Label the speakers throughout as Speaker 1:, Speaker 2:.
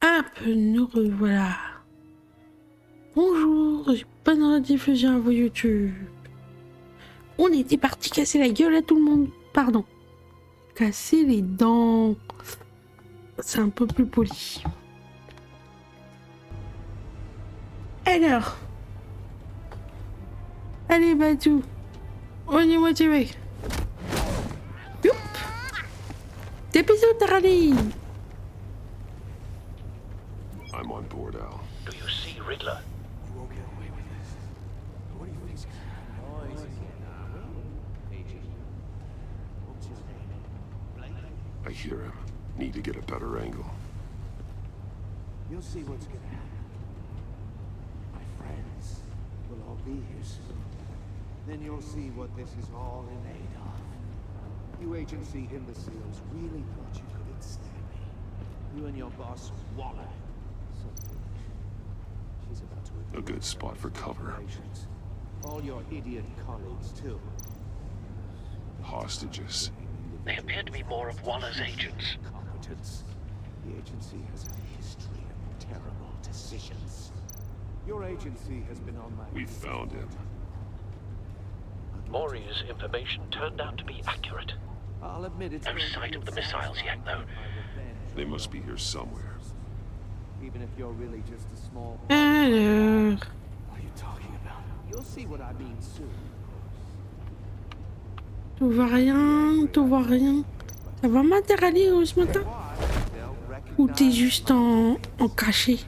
Speaker 1: Hop, nous revoilà. Bonjour, bonne rediffusion à vos YouTube. On était parti casser la gueule à tout le monde. Pardon. Casser les dents. C'est un peu plus poli. Alors. Allez, Badou. On est motivé. Youp. Des bisous, Tarali.
Speaker 2: I'm on board, Al.
Speaker 3: Do you see Riddler?
Speaker 4: You won't get away with this. What do you think's gonna happen? What's his name?
Speaker 2: I hear him. Need to get a better angle.
Speaker 4: You'll see what's gonna happen. My friends will all be here soon. Then you'll see what this is all in aid of. You agency imbeciles really thought you could ensnare me. You and your boss, Waller. She's about to
Speaker 2: A good spot for cover.
Speaker 4: all your idiot colleagues, too.
Speaker 2: Hostages.
Speaker 3: They appear to be more of Waller's agents.
Speaker 4: Competence. The agency has a history of terrible decisions. Your agency has been on my...
Speaker 2: We found him.
Speaker 3: Maury's information turned out to be accurate.
Speaker 4: I'll admit it's...
Speaker 3: No sight of the missiles yet, though.
Speaker 2: They must be here somewhere.
Speaker 4: Even if you're really just a small...
Speaker 1: Alors.
Speaker 4: What are you talking about? You'll see what I mean soon.
Speaker 1: Tu vois rien, tu vois rien. Ça va m'intéresser ce matin? Ou t'es juste en cachet?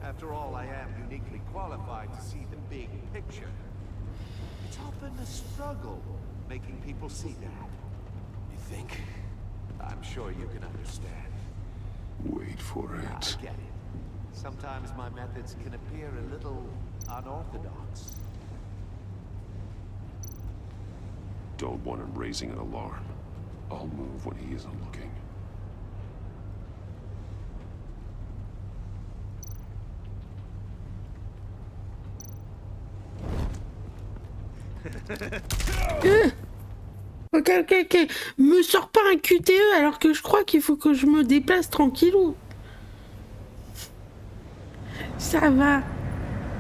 Speaker 4: After all, I am uniquely qualified to see the big picture. It's often a struggle making people see that. You think? I'm sure you can understand.
Speaker 2: Wait for
Speaker 4: I
Speaker 2: it.
Speaker 4: get it. Sometimes my methods can appear a little unorthodox.
Speaker 2: Don't want him raising an alarm. I'll move when he isn't looking.
Speaker 1: Ok. Me sors pas un QTE alors que je crois qu'il faut que je me déplace tranquillou. Ça va.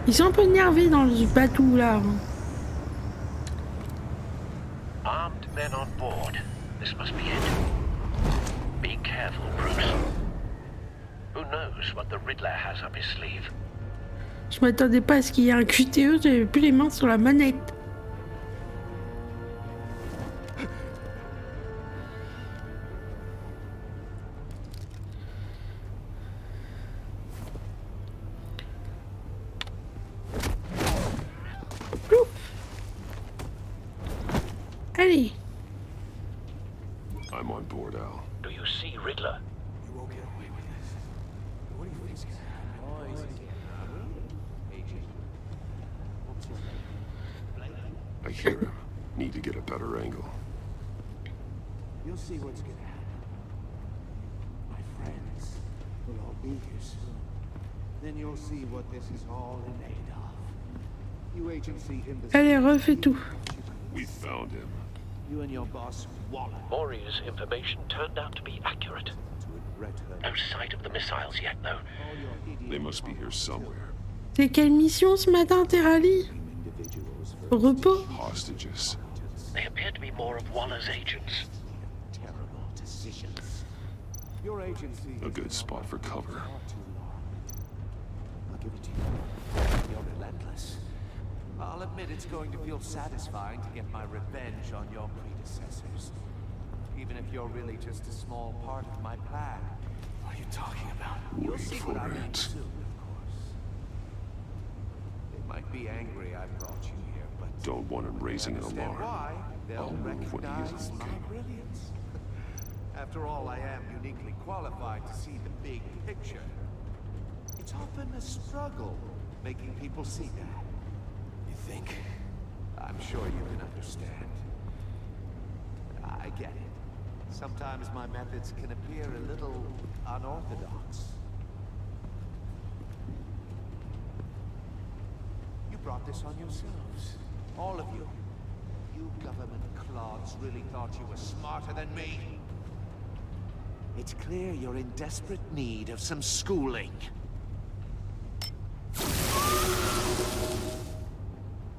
Speaker 1: Ils sont un peu énervés dans le bateau là.
Speaker 3: Armed men on board. This must be it. Be careful, Bruce. Who knows what the Riddler has up his sleeve?
Speaker 1: Je m'attendais pas à ce qu'il y ait un QTE, j'avais plus les mains sur la manette. Allez.
Speaker 2: I'm on board, Al.
Speaker 3: Do you see Riddler?
Speaker 4: You won't get away with this. What do you think's gonna happen? What's his name?
Speaker 2: I hear him. Need to get a better angle.
Speaker 4: You'll see what's gonna happen. My friends will all be here soon. Then you'll see what this is all in aid of. You agency imbeciles.
Speaker 1: Allez, refais tout.
Speaker 2: We found him.
Speaker 4: You and your boss, Waller.
Speaker 3: Maury's information turned out to be accurate.
Speaker 4: To regret her.
Speaker 3: No sight of the missiles yet, though.
Speaker 4: All your idiot
Speaker 2: They must be here somewhere.
Speaker 1: C'est quelle mission ce matin, Terrali?
Speaker 4: individuals
Speaker 1: Au repos?
Speaker 2: Hostages.
Speaker 3: They appear to be more of Waller's agents.
Speaker 4: terrible decisions. Your agency
Speaker 2: A good spot for cover.
Speaker 4: far too long. I'll give it to you. You're relentless. I'll admit it's going to feel satisfying to get my revenge on your predecessors. Even if you're really just a small part of my plan. What are you talking about? You'll
Speaker 2: Wait
Speaker 4: see
Speaker 2: for
Speaker 4: what I mean
Speaker 2: it.
Speaker 4: soon, of course. They might be angry I brought you here, but
Speaker 2: Don't want him raising an
Speaker 4: understand
Speaker 2: alarm.
Speaker 4: why. They'll
Speaker 2: I'll move when he
Speaker 4: recognize
Speaker 2: isn't
Speaker 4: my
Speaker 2: looking.
Speaker 4: brilliance. After all, I am uniquely qualified to see the big picture. It's often a struggle making people see that. You think? I'm sure you can understand. I get it. Sometimes my methods can appear a little unorthodox. You brought this on yourselves. All of you. You government clods really thought you were smarter than me. It's clear you're in desperate need of some schooling.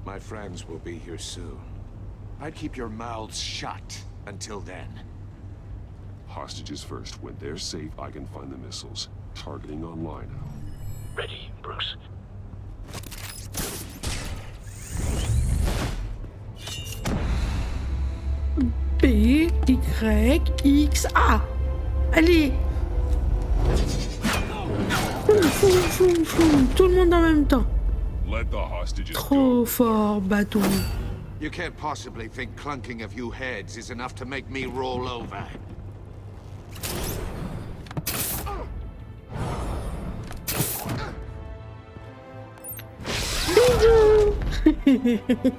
Speaker 4: My friends will be here soon. I'd keep your mouths shut until then.
Speaker 2: Hostages first. When they're safe, I can find the missiles. Targeting online.
Speaker 3: Ready, Bruce.
Speaker 1: B, Y, X, A. Allez. Foum. Tout le monde en même temps.
Speaker 2: Let the hostages
Speaker 1: Trop
Speaker 2: go.
Speaker 1: fort, bâton.
Speaker 4: You can't possibly think clunking a few heads is enough to make me roll over.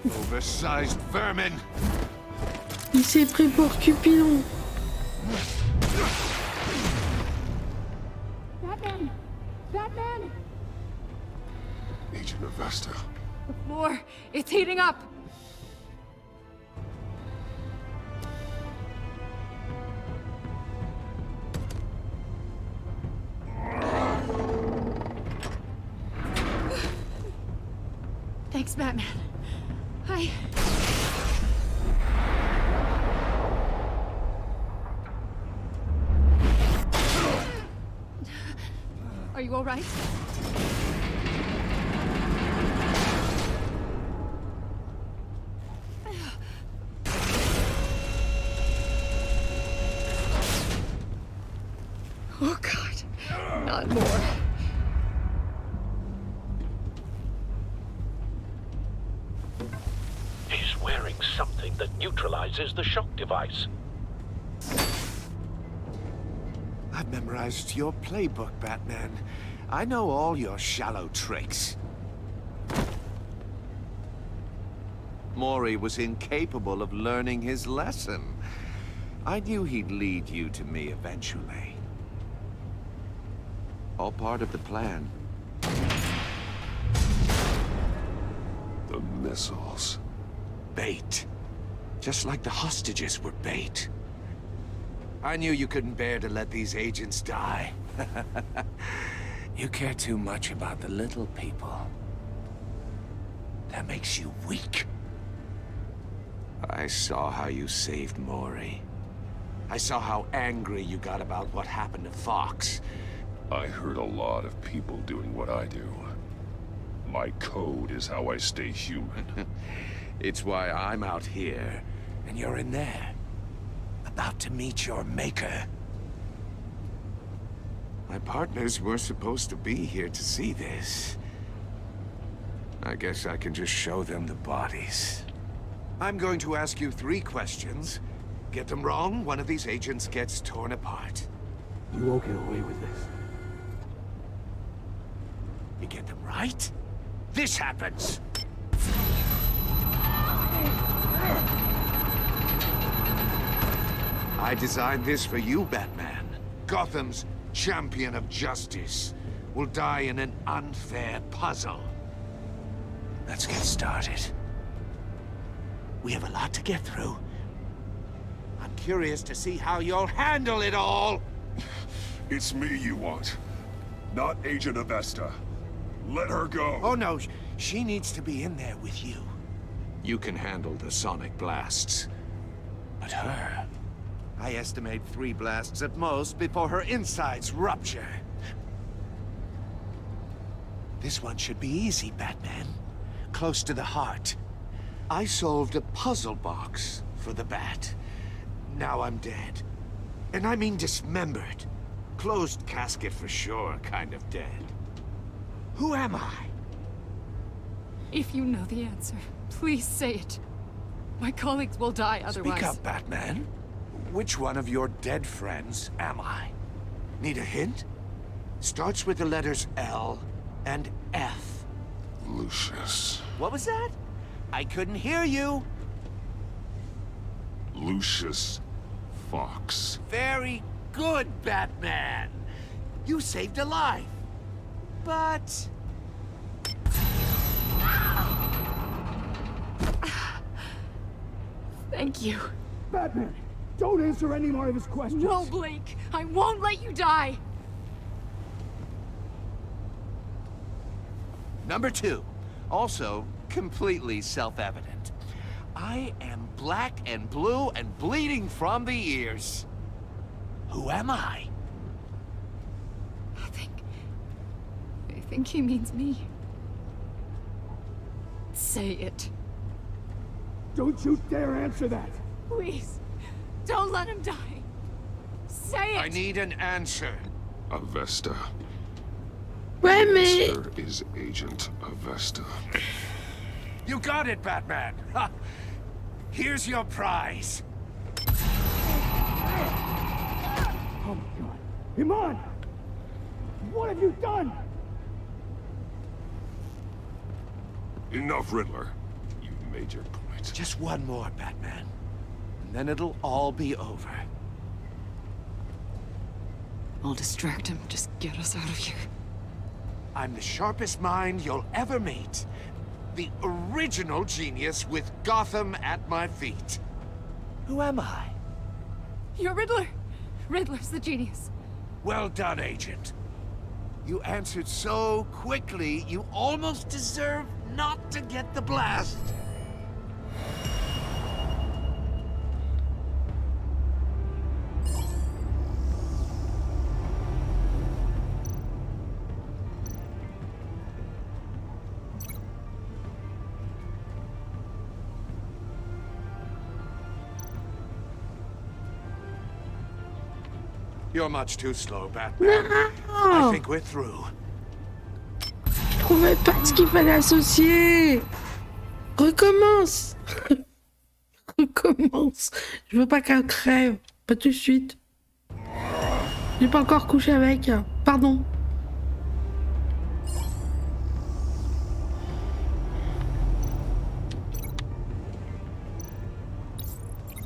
Speaker 4: Oversized vermin!
Speaker 1: Il s'est pris pour Cupidon.
Speaker 5: Batman!
Speaker 2: Agent Avesta.
Speaker 5: The floor, it's heating up! Thanks, Batman. Are you all right? Oh, God. Not more.
Speaker 3: He's wearing something that neutralizes the shock device.
Speaker 4: I've memorized your playbook, Batman. I know all your shallow tricks. Mori was incapable of learning his lesson. I knew he'd lead you to me eventually. All part of the plan.
Speaker 2: The missiles.
Speaker 4: Bait. Just like the hostages were bait. I knew you couldn't bear to let these agents die. You care too much about the little people. That makes you weak. I saw how you saved Mori. I saw how angry you got about what happened to Fox.
Speaker 2: I heard a lot of people doing what I do. My code is how I stay human.
Speaker 4: It's why I'm out here, and you're in there. About to meet your maker. My partners were supposed to be here to see this. I guess I can just show them the bodies. I'm going to ask you 3 questions. Get them wrong, one of these agents gets torn apart.
Speaker 6: You won't get away with this.
Speaker 4: You get them right, this happens. I designed this for you, Batman. Gotham's champion of justice will die in an unfair puzzle. Let's get started. We have a lot to get through. I'm curious to see how you'll handle it all.
Speaker 2: It's me you want, not Agent Avesta. Let her go.
Speaker 4: Oh no, she needs to be in there with you. You can handle the sonic blasts. But her... I estimate 3 blasts at most before her insides rupture. This one should be easy, Batman. Close to the heart. I solved a puzzle box for the Bat. Now I'm dead. And I mean dismembered. Closed casket for sure, kind of dead. Who am I?
Speaker 5: If you know the answer, please say it. My colleagues will die otherwise.
Speaker 4: Speak up, Batman. Which one of your dead friends am I? Need a hint? Starts with the letters L and F.
Speaker 2: Lucius.
Speaker 4: What was that? I couldn't hear you.
Speaker 2: Lucius Fox.
Speaker 4: Very good, Batman. You saved a life. But...
Speaker 5: Thank you.
Speaker 6: Batman, Don't answer any more of his questions.
Speaker 5: No, Blake! I won't let you die!
Speaker 4: Number 2, also completely self-evident. I am black and blue and bleeding from the ears. Who am I?
Speaker 5: I think he means me. Say it.
Speaker 6: Don't you dare answer that.
Speaker 5: Please. Don't let him die. Say it!
Speaker 4: I need an answer.
Speaker 2: Avesta.
Speaker 1: Ouais, mais...
Speaker 2: Sir is Agent Avesta.
Speaker 4: You got it, Batman. Ha. Here's your prize.
Speaker 6: Oh my god. Iman! What have you done?
Speaker 2: Enough, Riddler. You've made your point.
Speaker 4: Just one more, Batman. And then it'll all be over.
Speaker 5: I'll distract him. Just get us out of here.
Speaker 4: I'm the sharpest mind you'll ever meet. The original genius with Gotham at my feet. Who am I?
Speaker 5: You're Riddler. Riddler's the genius.
Speaker 4: Well done, Agent. You answered so quickly, you almost deserve not to get the blast. You're much too slow, Batman. I
Speaker 1: Non!
Speaker 4: think we're through.
Speaker 1: Je trouvais pas ce qu'il fallait associer. Recommence. Recommence. Je veux pas qu'elle crève. Pas tout de suite. J'ai pas encore couché avec. Pardon.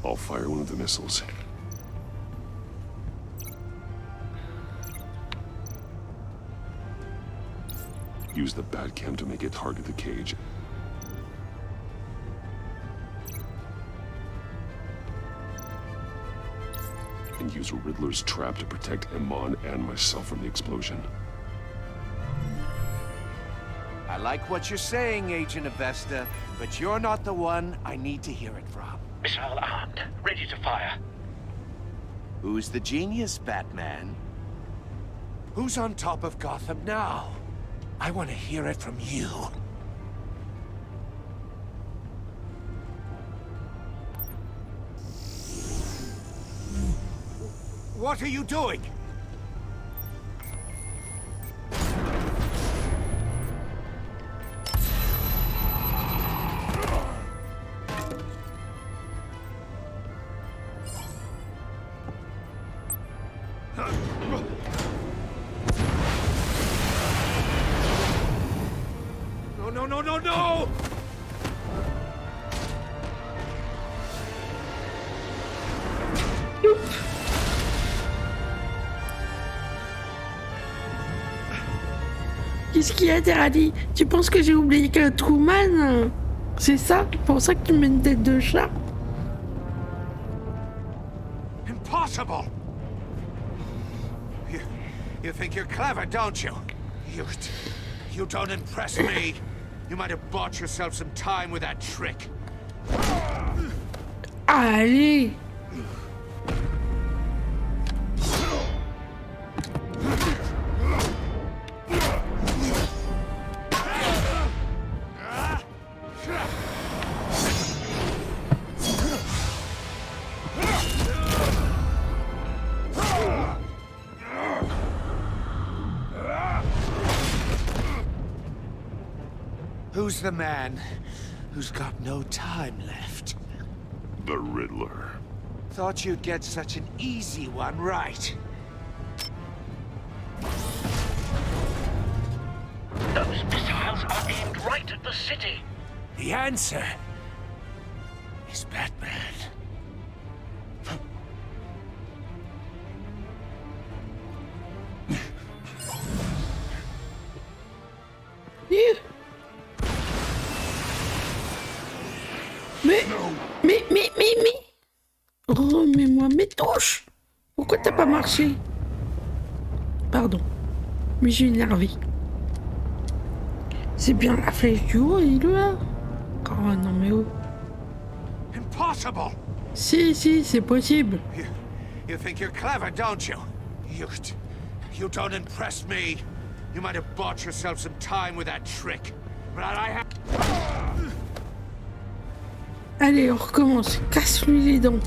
Speaker 2: I'll fire one of the missiles. Use the Batcam to make it target the cage. And use Riddler's trap to protect Iman and myself from the explosion.
Speaker 4: I like what you're saying, Agent Avesta, but you're not the one I need to hear it from.
Speaker 3: Missile armed, ready to fire.
Speaker 4: Who's the genius, Batman? Who's on top of Gotham now? I want to hear it from you. What are you doing? No!
Speaker 1: Qu'est-ce qu'il y a, Terrali? Tu penses que j'ai oublié qu'un Truman? C'est ça? Pour ça que tu mets une tête de chat?
Speaker 4: Impossible! You think you're clever, don't you? You don't impress me. You might have bought yourself some time with that trick.
Speaker 1: Allez!
Speaker 4: Who's the man who's got no time left?
Speaker 2: The Riddler.
Speaker 4: Thought you'd get such an easy one right.
Speaker 3: Those missiles are aimed right at the city.
Speaker 4: The answer is Batman.
Speaker 1: Mais... Remets-moi mes touches. Pourquoi t'as pas marché? Pardon, mais j'ai énervé. C'est bien la flèche du haut, il est là. Oh non mais oh.
Speaker 4: Impossible!
Speaker 1: Si, c'est possible.
Speaker 4: You think you're clever, don't you? You don't impress me. You might have bought yourself some time with that trick. But I have...
Speaker 1: Allez, on recommence. Casse-lui les dents.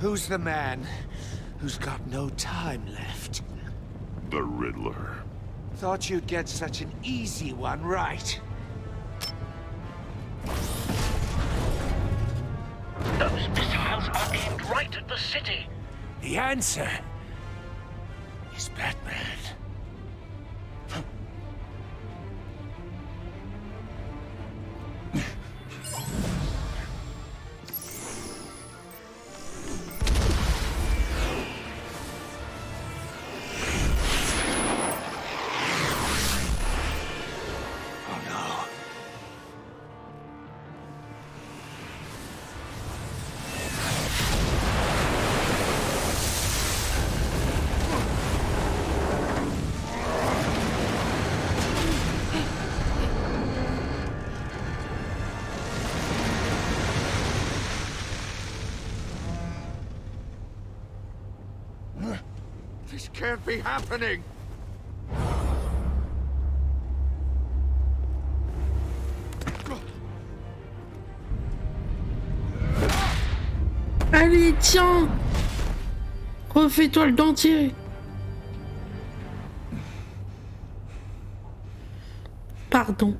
Speaker 4: Who's the man who's got no time left?
Speaker 2: The Riddler.
Speaker 4: Thought you'd get such an easy one right.
Speaker 3: Those missiles are aimed right at the city.
Speaker 4: The answer is Batman. This can't be happening!
Speaker 1: Allez, tiens. Refais-toi le dentier. Pardon.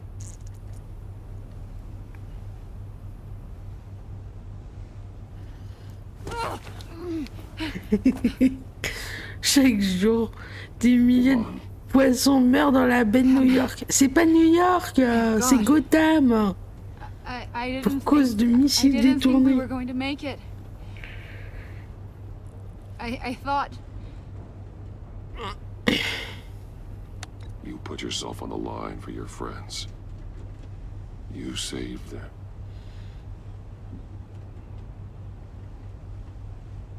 Speaker 1: Chaque jour, des milliers de poissons meurent dans la baie de New York. C'est pas New York, c'est Gotham. Pour cause de missiles détournés.
Speaker 5: I thought...
Speaker 2: You put yourself on the line for your friends. You saved them.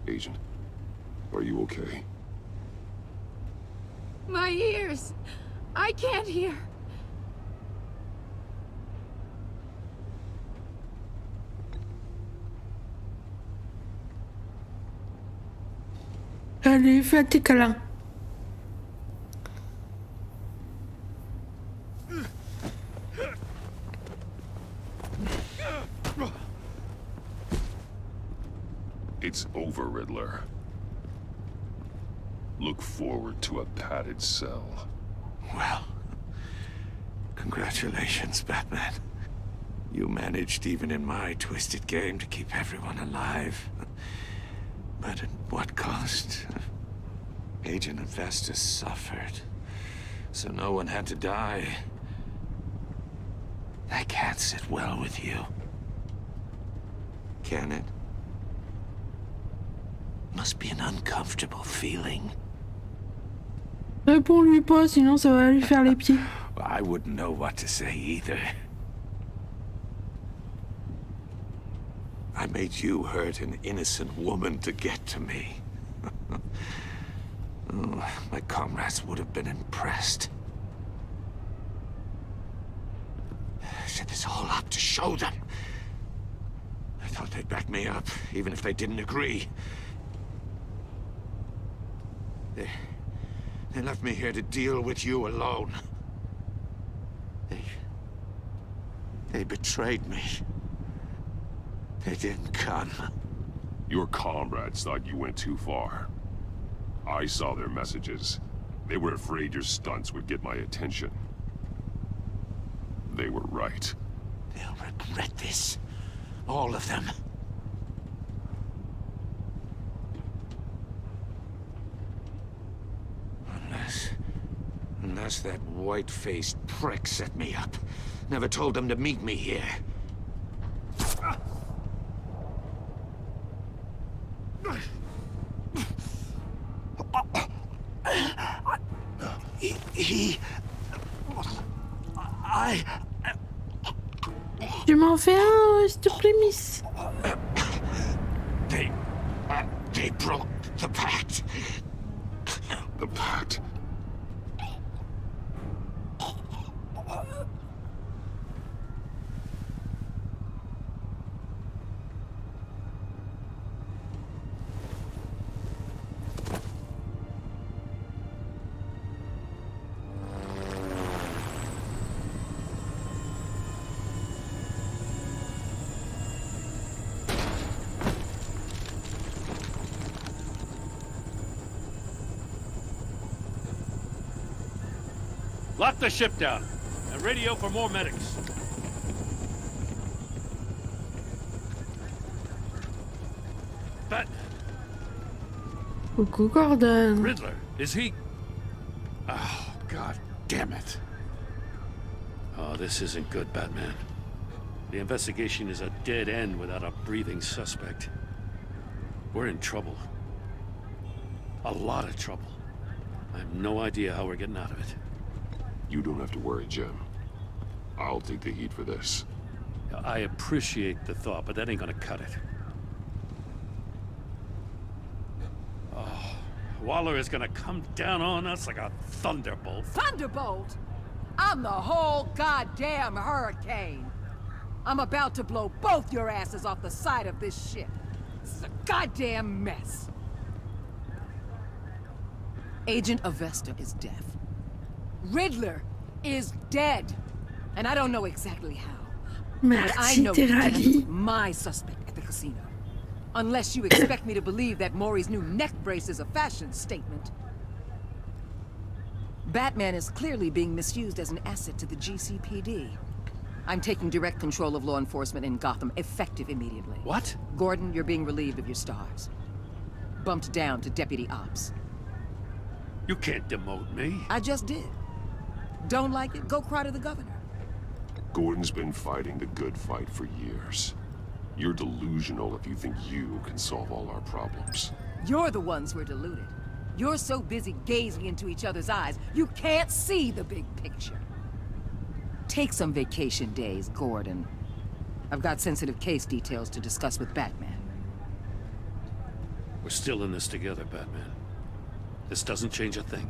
Speaker 2: Agent, are you okay?
Speaker 5: My ears! I can't hear!
Speaker 1: Allez, fais tes câlins.
Speaker 2: It's over, Riddler. Look forward to a padded cell.
Speaker 4: Well, congratulations, Batman. You managed, even in my twisted game, to keep everyone alive. But at what cost? Agent Investus suffered, so no one had to die. That can't sit well with you. Can it? Must be an uncomfortable feeling.
Speaker 1: Réponds-lui pas, sinon ça va lui faire les pieds.
Speaker 4: Well, I wouldn't know what to say either. I made you hurt an innocent woman to get to me. Oh, my comrades would have been impressed. I set this all up to show them. I thought they'd back me up, even if they didn't agree. They left me here to deal with you alone. They betrayed me. They didn't come.
Speaker 2: Your comrades thought you went too far. I saw their messages. They were afraid your stunts would get my attention. They were right.
Speaker 4: They'll regret this. All of them. Unless that white-faced prick set me up. Never told them to meet me here.
Speaker 1: Tu m'en fais un, s'il te plaît, miss.
Speaker 4: They broke the pact.
Speaker 2: The pact.
Speaker 7: Lock the ship down, and radio for more medics. Batman,
Speaker 1: Coucou, Gordon.
Speaker 7: Riddler, is he? Oh, God damn it. Oh, this isn't good, Batman. The investigation is a dead end without a breathing suspect. We're in trouble. A lot of trouble. I have no idea how we're getting out of it.
Speaker 2: You don't have to worry, Jim. I'll take the heat for this.
Speaker 7: I appreciate the thought, but that ain't gonna cut it. Oh, Waller is gonna come down on us like a thunderbolt.
Speaker 8: Thunderbolt? I'm the whole goddamn hurricane. I'm about to blow both your asses off the side of this ship. This is a goddamn mess. Agent Avesta is deaf. Riddler is dead. And I don't know exactly how. But I
Speaker 1: Merci,
Speaker 8: know death
Speaker 1: Terrali.
Speaker 8: was my suspect at the casino. Unless you expect me to believe that Maury's new neck brace is a fashion statement. Batman is clearly being misused as an asset to the GCPD. I'm taking direct control of law enforcement in Gotham, effective immediately.
Speaker 7: What?
Speaker 8: Gordon, you're being relieved of your stars. Bumped down to Deputy Ops.
Speaker 7: You can't demote me.
Speaker 8: I just did. Don't like it? Go cry to the governor.
Speaker 2: Gordon's been fighting the good fight for years. You're delusional if you think you can solve all our problems.
Speaker 8: You're the ones who are deluded. You're so busy gazing into each other's eyes, you can't see the big picture. Take some vacation days, Gordon. I've got sensitive case details to discuss with Batman.
Speaker 7: We're still in this together, Batman. This doesn't change a thing.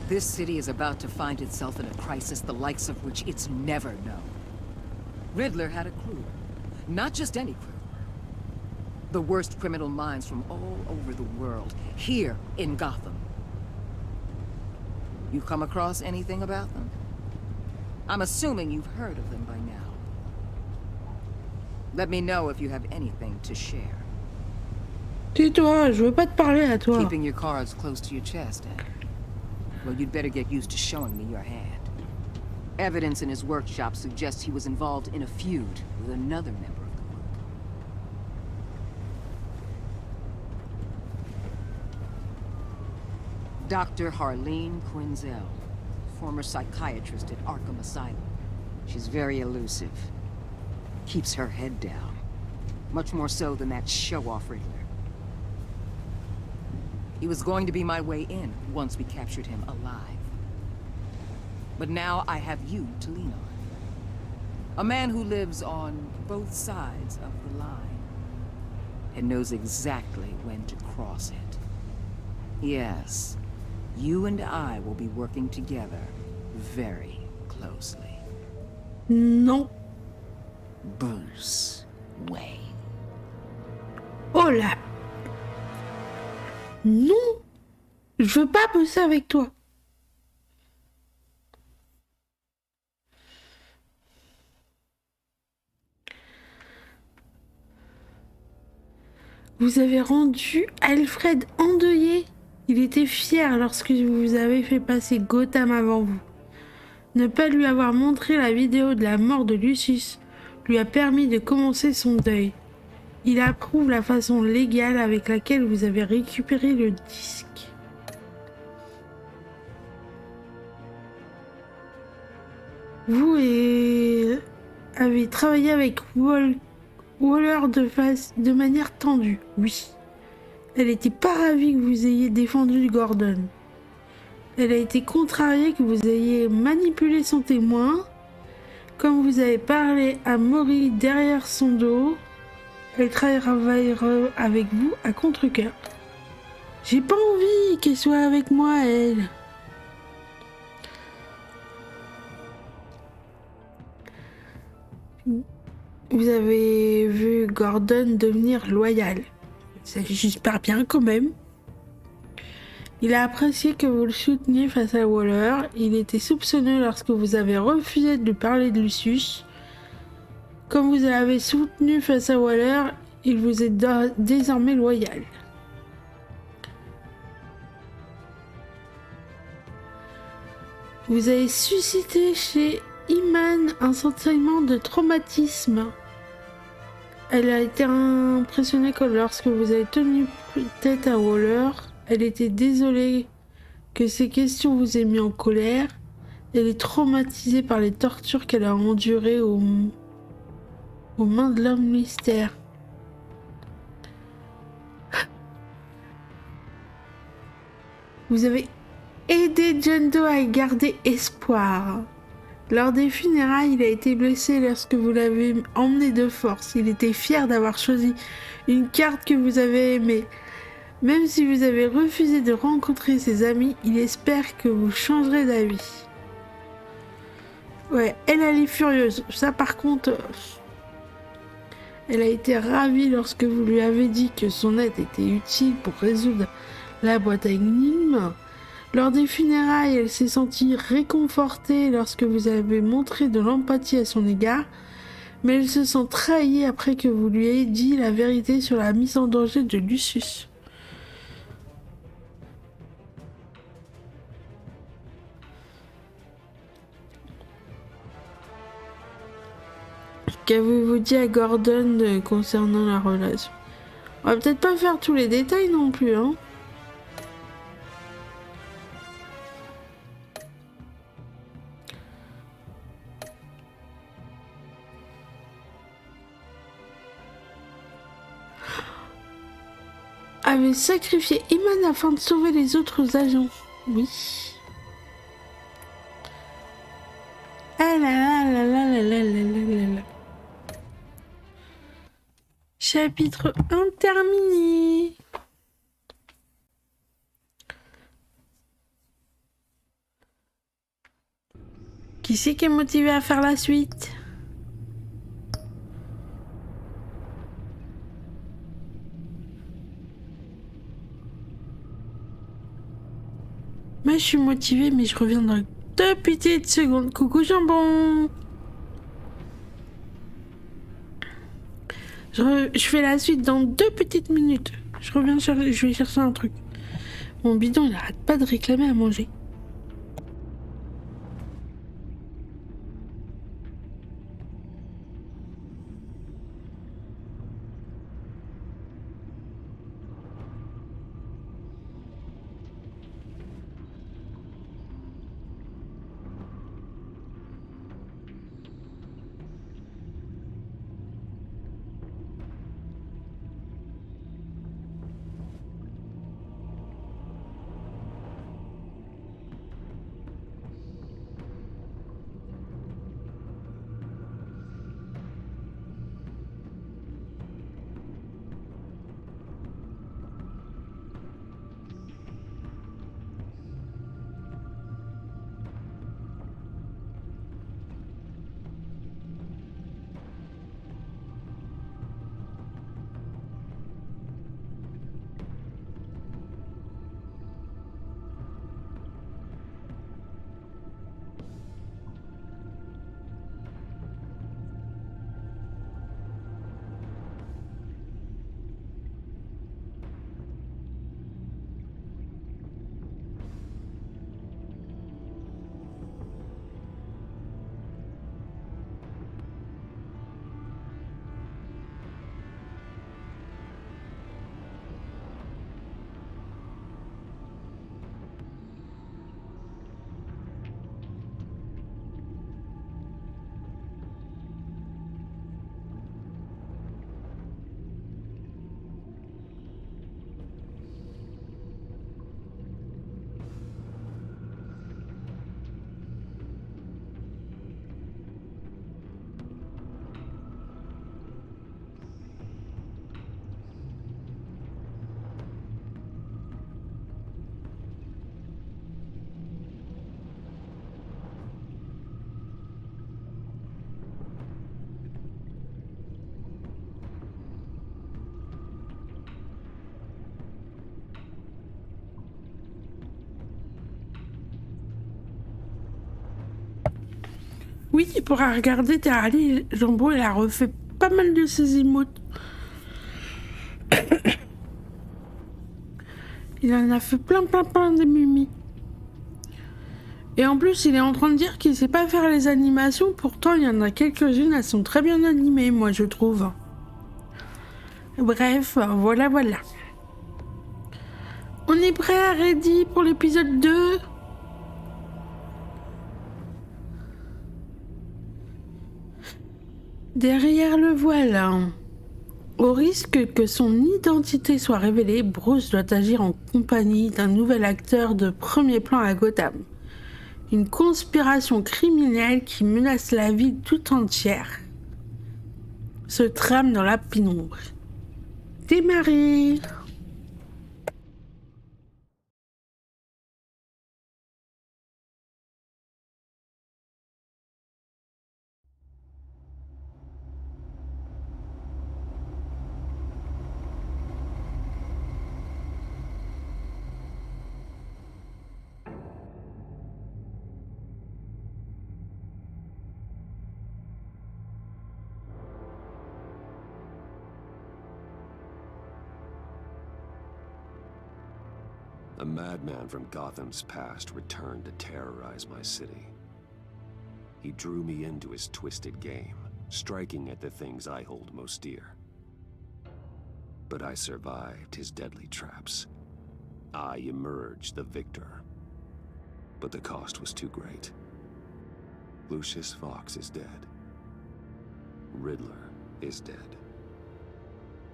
Speaker 8: This city is about to find itself in a crisis the likes of which it's never known. Riddler had a crew. Not just any crew. The worst criminal minds from all over the world, here in Gotham. You come across anything about them? I'm assuming you've heard of them by now. Let me know if you have anything to share.
Speaker 1: Tais-toi, je veux pas te parler à toi.
Speaker 8: Keeping your cards close to your chest, eh? Well, you'd better get used to showing me your hand. Evidence in his workshop suggests he was involved in a feud with another member of the group. Dr. Harleen Quinzel, former psychiatrist at Arkham Asylum. She's very elusive. Keeps her head down. Much more so than that show-off Riddler. He was going to be my way in once we captured him alive. But now I have you to lean on. A man who lives on both sides of the line. And knows exactly when to cross it. Yes, you and I will be working together very closely.
Speaker 1: Non.
Speaker 8: Bruce Wayne.
Speaker 1: Oh là. Non. Je veux pas bosser avec toi. Vous avez rendu Alfred endeuillé. Il était fier lorsque vous avez fait passer Gotham avant vous. Ne pas lui avoir montré la vidéo de la mort de Lucius lui a permis de commencer son deuil. Il approuve la façon légale avec laquelle vous avez récupéré le disque. Vous avez travaillé avec Waller de manière tendue, oui. Elle n'était pas ravie que vous ayez défendu Gordon. Elle a été contrariée que vous ayez manipulé son témoin. Comme vous avez parlé à Maury derrière son dos, elle travaillera avec vous à contre-cœur. J'ai pas envie qu'elle soit avec moi, elle. Vous avez vu Gordon devenir loyal. J'espère bien quand même. Il a apprécié que vous le souteniez face à Waller. Il était soupçonneux lorsque vous avez refusé de lui parler de Lucius. Comme vous l'avez soutenu face à Waller, il vous est désormais loyal. Vous avez suscité chez Iman un sentiment de traumatisme. Elle a été impressionnée que lorsque vous avez tenu tête à Waller, elle était désolée que ces questions vous aient mis en colère. Elle est traumatisée par les tortures qu'elle a endurées aux mains de l'homme mystère. Vous avez aidé John Doe à garder espoir. Lors des funérailles, il a été blessé lorsque vous l'avez emmené de force. Il était fier d'avoir choisi une carte que vous avez aimée. Même si vous avez refusé de rencontrer ses amis, il espère que vous changerez d'avis. Ouais, elle est furieuse. Ça, par contre, elle a été ravie lorsque vous lui avez dit que son aide était utile pour résoudre la boîte à énigmes. Lors des funérailles, elle s'est sentie réconfortée lorsque vous avez montré de l'empathie à son égard, mais elle se sent trahie après que vous lui ayez dit la vérité sur la mise en danger de Lucius. Qu'avez-vous dit à Gordon concernant la relation? On va peut-être pas faire tous les détails non plus, hein. Avait sacrifié Iman afin de sauver les autres agents. Oui. Ah là là là là là là là là là. Chapitre 1 terminé. Qui c'est qui est motivé à faire la suite? Moi je suis motivée mais je reviens dans 2 petites secondes. Coucou jambon. Je fais la suite dans 2 petites minutes. Je vais chercher un truc. Mon bidon il arrête pas de réclamer à manger. Oui, tu pourras regarder Terrariser. Jambon, il a refait pas mal de ses émotes. Il en a fait plein des mumis. Et en plus, il est en train de dire qu'il sait pas faire les animations. Pourtant, il y en a quelques-unes, elles sont très bien animées, moi, je trouve. Bref, voilà. On est prêt, ready pour l'épisode 2 ? Derrière le voile. Au risque que son identité soit révélée, Bruce doit agir en compagnie d'un nouvel acteur de premier plan à Gotham. Une conspiration criminelle qui menace la ville tout entière se trame dans la pénombre. Démarrer.
Speaker 2: A madman from Gotham's past returned to terrorize my city. He drew me into his twisted game, striking at the things I hold most dear. But I survived his deadly traps. I emerged the victor. But the cost was too great. Lucius Fox is dead. Riddler is dead.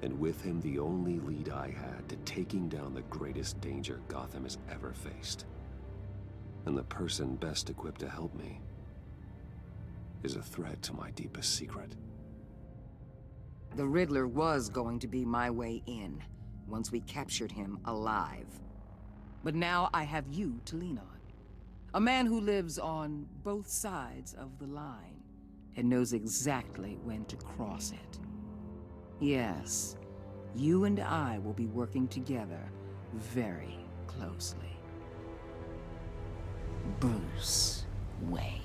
Speaker 2: And with him the only lead I had to taking down the greatest danger Gotham has ever faced. And the person best equipped to help me is a threat to my deepest secret.
Speaker 8: The Riddler was going to be my way in, once we captured him alive. But now I have you to lean on. A man who lives on both sides of the line, and knows exactly when to cross it. Yes, you and I will be working together very closely. Bruce Wayne.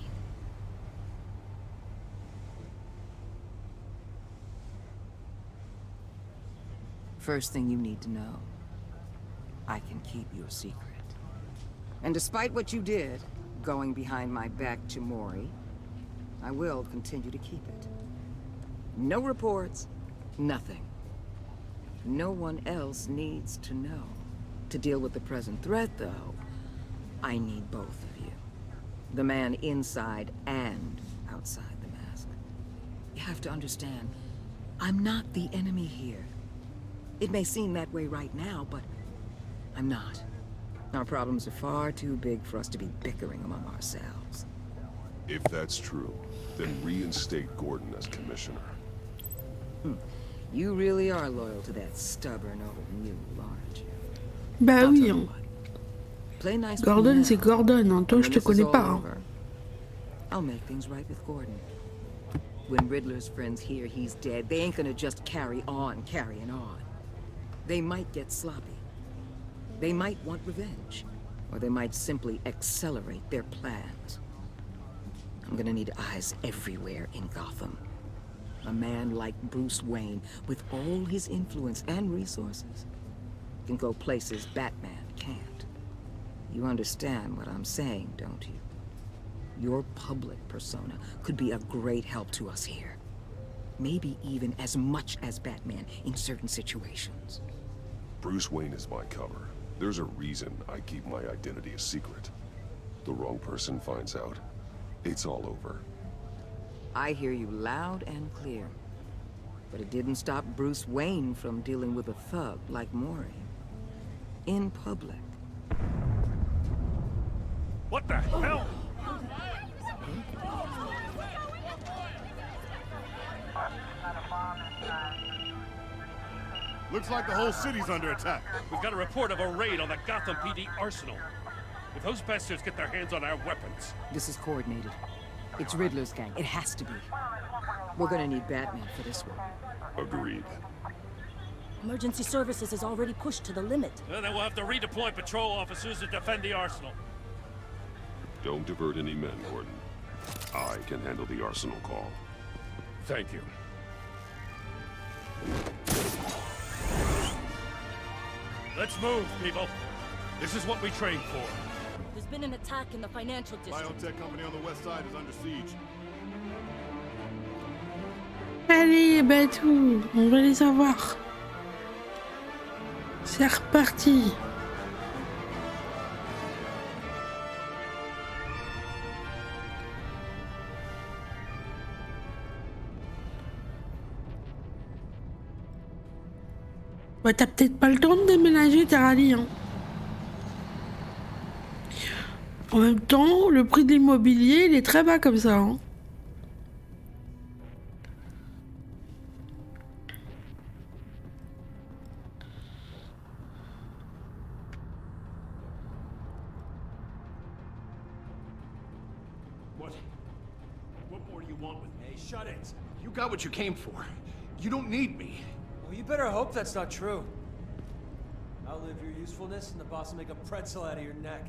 Speaker 8: First thing you need to know, I can keep your secret. And despite what you did, going behind my back to Mori, I will continue to keep it. No reports. Nothing. No one else needs to know. To deal with the present threat, though, I need both of you. The man inside and outside the mask. You have to understand, I'm not the enemy here. It may seem that way right now, but I'm not. Our problems are far too big for us to be bickering among ourselves.
Speaker 2: If that's true, then reinstate Gordon as commissioner.
Speaker 8: You really are loyal to that stubborn old mule, aren't you?
Speaker 1: Bah
Speaker 8: I'll
Speaker 1: oui.
Speaker 8: tell you what. Play nice with
Speaker 1: Gordon,
Speaker 8: me
Speaker 1: c'est
Speaker 8: now.
Speaker 1: Gordon. Hein. Toi,
Speaker 8: And
Speaker 1: je
Speaker 8: when
Speaker 1: te
Speaker 8: this is
Speaker 1: connais
Speaker 8: all
Speaker 1: pas. Hein.
Speaker 8: over, I'll make things right with Gordon. When Riddler's friends hear he's dead, they ain't gonna just carry on carrying on. They might get sloppy. They might want revenge. Or they might simply accelerate their plans. I'm gonna need eyes everywhere in Gotham. A man like Bruce Wayne, with all his influence and resources, can go places Batman can't. You understand what I'm saying, don't you? Your public persona could be a great help to us here. Maybe even as much as Batman in certain situations.
Speaker 2: Bruce Wayne is my cover. There's a reason I keep my identity a secret. The wrong person finds out, it's all over.
Speaker 8: I hear you loud and clear. But it didn't stop Bruce Wayne from dealing with a thug like Mori. In public.
Speaker 7: What the hell?
Speaker 9: Looks like the whole city's under attack.
Speaker 7: We've got a report of a raid on the Gotham PD arsenal. If those bastards get their hands on our weapons...
Speaker 8: This is coordinated. It's Riddler's gang. It has to be. We're gonna need Batman for this one.
Speaker 2: Agreed.
Speaker 10: Emergency services is already pushed to the limit.
Speaker 7: Well, then we'll have to redeploy patrol officers to defend the arsenal.
Speaker 2: Don't divert any men, Gordon. I can handle the arsenal call.
Speaker 9: Thank you. Let's move, people. This is what we trained for.
Speaker 10: There's been an attack in the financial district.
Speaker 9: Biotech company on the west side is under siege.
Speaker 1: Allez, bah tout, on va les avoir. C'est reparti. Ouais, t'as peut-être pas le temps de déménager, t'es rallye, hein. En même temps, le prix de l'immobilier, il est très bas comme ça, hein.
Speaker 11: What more do you want with me? Hey, shut it. You got what you came for. You don't need me.
Speaker 12: Well, you better hope that's not true. Outlive your usefulness, and the boss will make a pretzel out of your neck.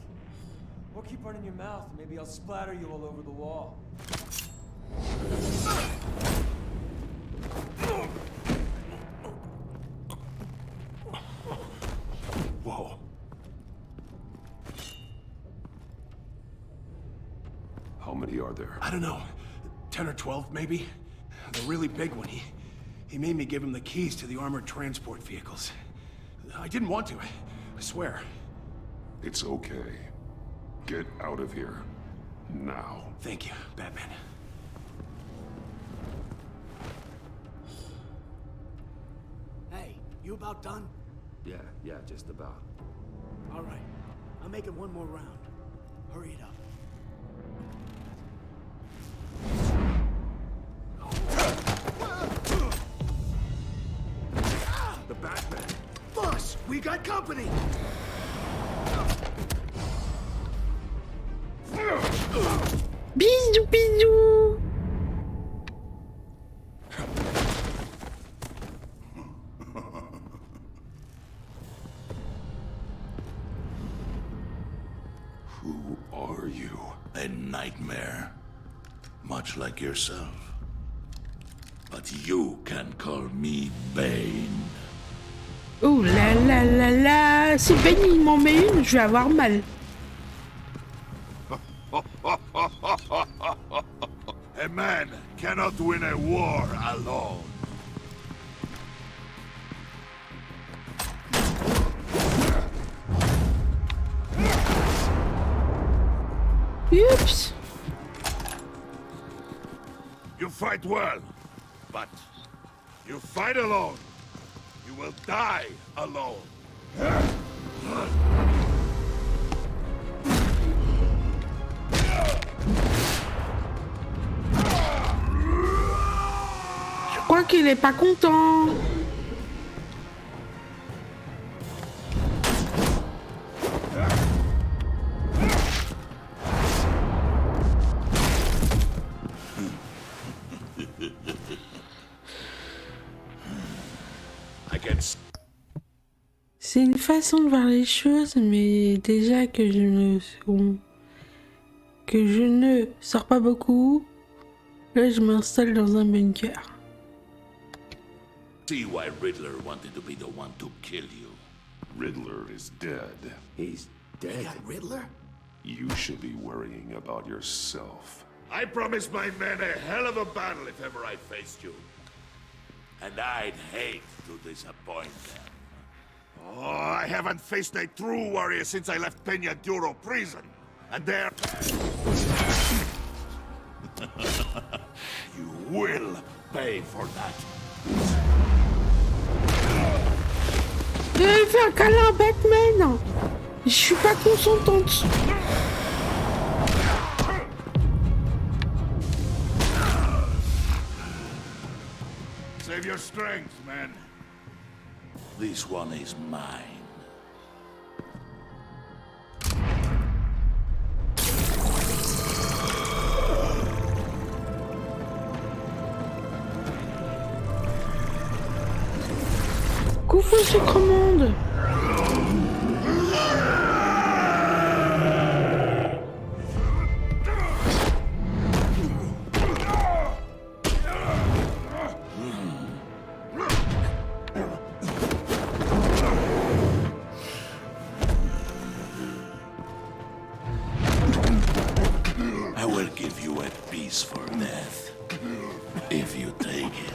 Speaker 12: Or keep running your mouth, and maybe I'll splatter you all over the wall.
Speaker 2: Whoa. How many are there?
Speaker 11: I don't know. 10 or 12, maybe? The really big one, he made me give him the keys to the armored transport vehicles. I didn't want to, I swear.
Speaker 2: It's okay. Get out of here. Now.
Speaker 11: Thank you, Batman.
Speaker 4: Hey, you about done?
Speaker 2: Yeah, just about.
Speaker 4: All right. I'm making one more round. Hurry it up.
Speaker 2: The Batman!
Speaker 4: Boss, we got company!
Speaker 1: Bisous, bisous.
Speaker 2: Who are you?
Speaker 13: A nightmare. Much like yourself. But you can call me Bane.
Speaker 1: Oh là là là là. Si Ben il m'en met une, je vais avoir mal.
Speaker 13: A man cannot win a war alone.
Speaker 1: Oups.
Speaker 13: You fight well, but you fight alone. You will die alone.
Speaker 1: Je crois qu'il est pas content. C'est une façon de voir les choses, mais déjà que je ne sors pas beaucoup, là je m'installe dans un bunker.
Speaker 13: See why Riddler wanted to be the one to kill you.
Speaker 2: Riddler is dead.
Speaker 11: He's dead?
Speaker 4: You got Riddler?
Speaker 2: You should be worrying about yourself.
Speaker 13: I promised my men a hell of a battle if ever I faced you. And I'd hate to disappoint them. Oh, I haven't faced a true warrior since I left Peña Duro prison. And there... You will pay for that.
Speaker 1: Fais un câlin à Batman. Je suis pas consentante.
Speaker 13: Save your strength, man. This one is mine.
Speaker 1: Coucou, sucre monde.
Speaker 13: If you take it.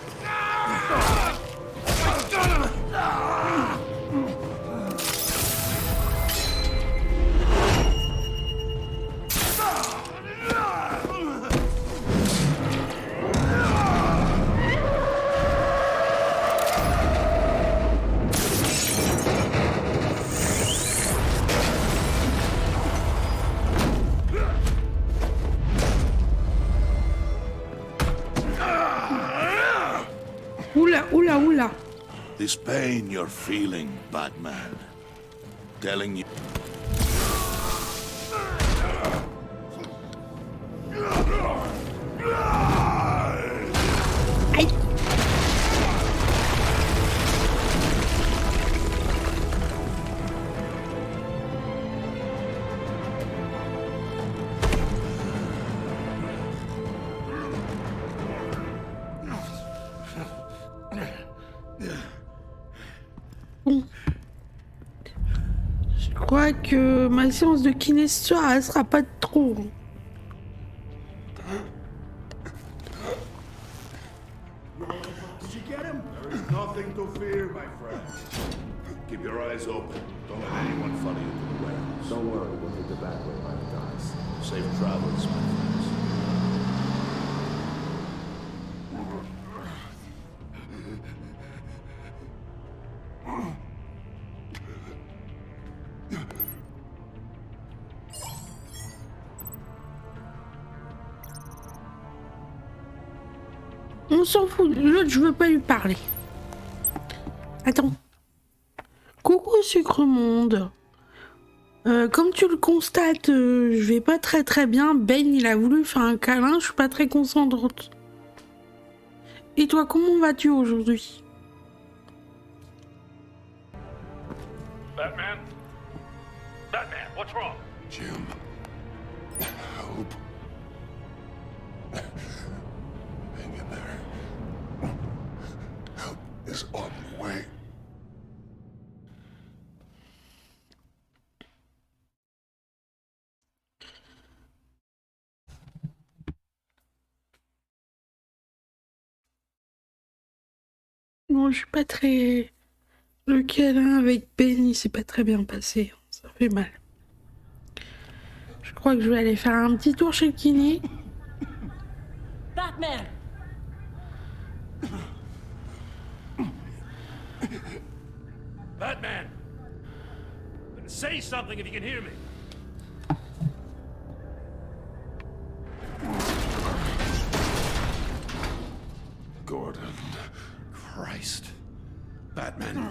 Speaker 1: Oula, oula, oula.
Speaker 13: This pain you're feeling, Batman. Telling you.
Speaker 1: Aïe. Bon. Je crois que ma séance de kiné ce soir, elle sera pas de trop.
Speaker 13: Did you get him? There is nothing to fear, my friend. Keep your eyes open. Don't let anyone follow you to the warehouse.
Speaker 2: Don't worry, we'll make the back way by the docks.
Speaker 13: Safe travels, my friends.
Speaker 1: On s'en fout, l'autre je veux pas lui parler. Attends. Coucou sucre monde. Comme tu le constates, je vais pas très bien. Ben il a voulu faire un câlin, je suis pas très concentrante. Et toi, comment vas-tu aujourd'hui?
Speaker 9: Batman? Batman, what's wrong?
Speaker 2: Jim. Hope. Hang in there. Help is on the way.
Speaker 1: Non, je suis pas très... Le câlin avec Ben, il s'est pas très bien passé. Ça fait mal. Je crois que je vais aller faire un petit tour chez le kiné.
Speaker 10: Batman!
Speaker 9: Batman! Say something if you can hear me.
Speaker 2: Gordon.
Speaker 7: Christ. Batman.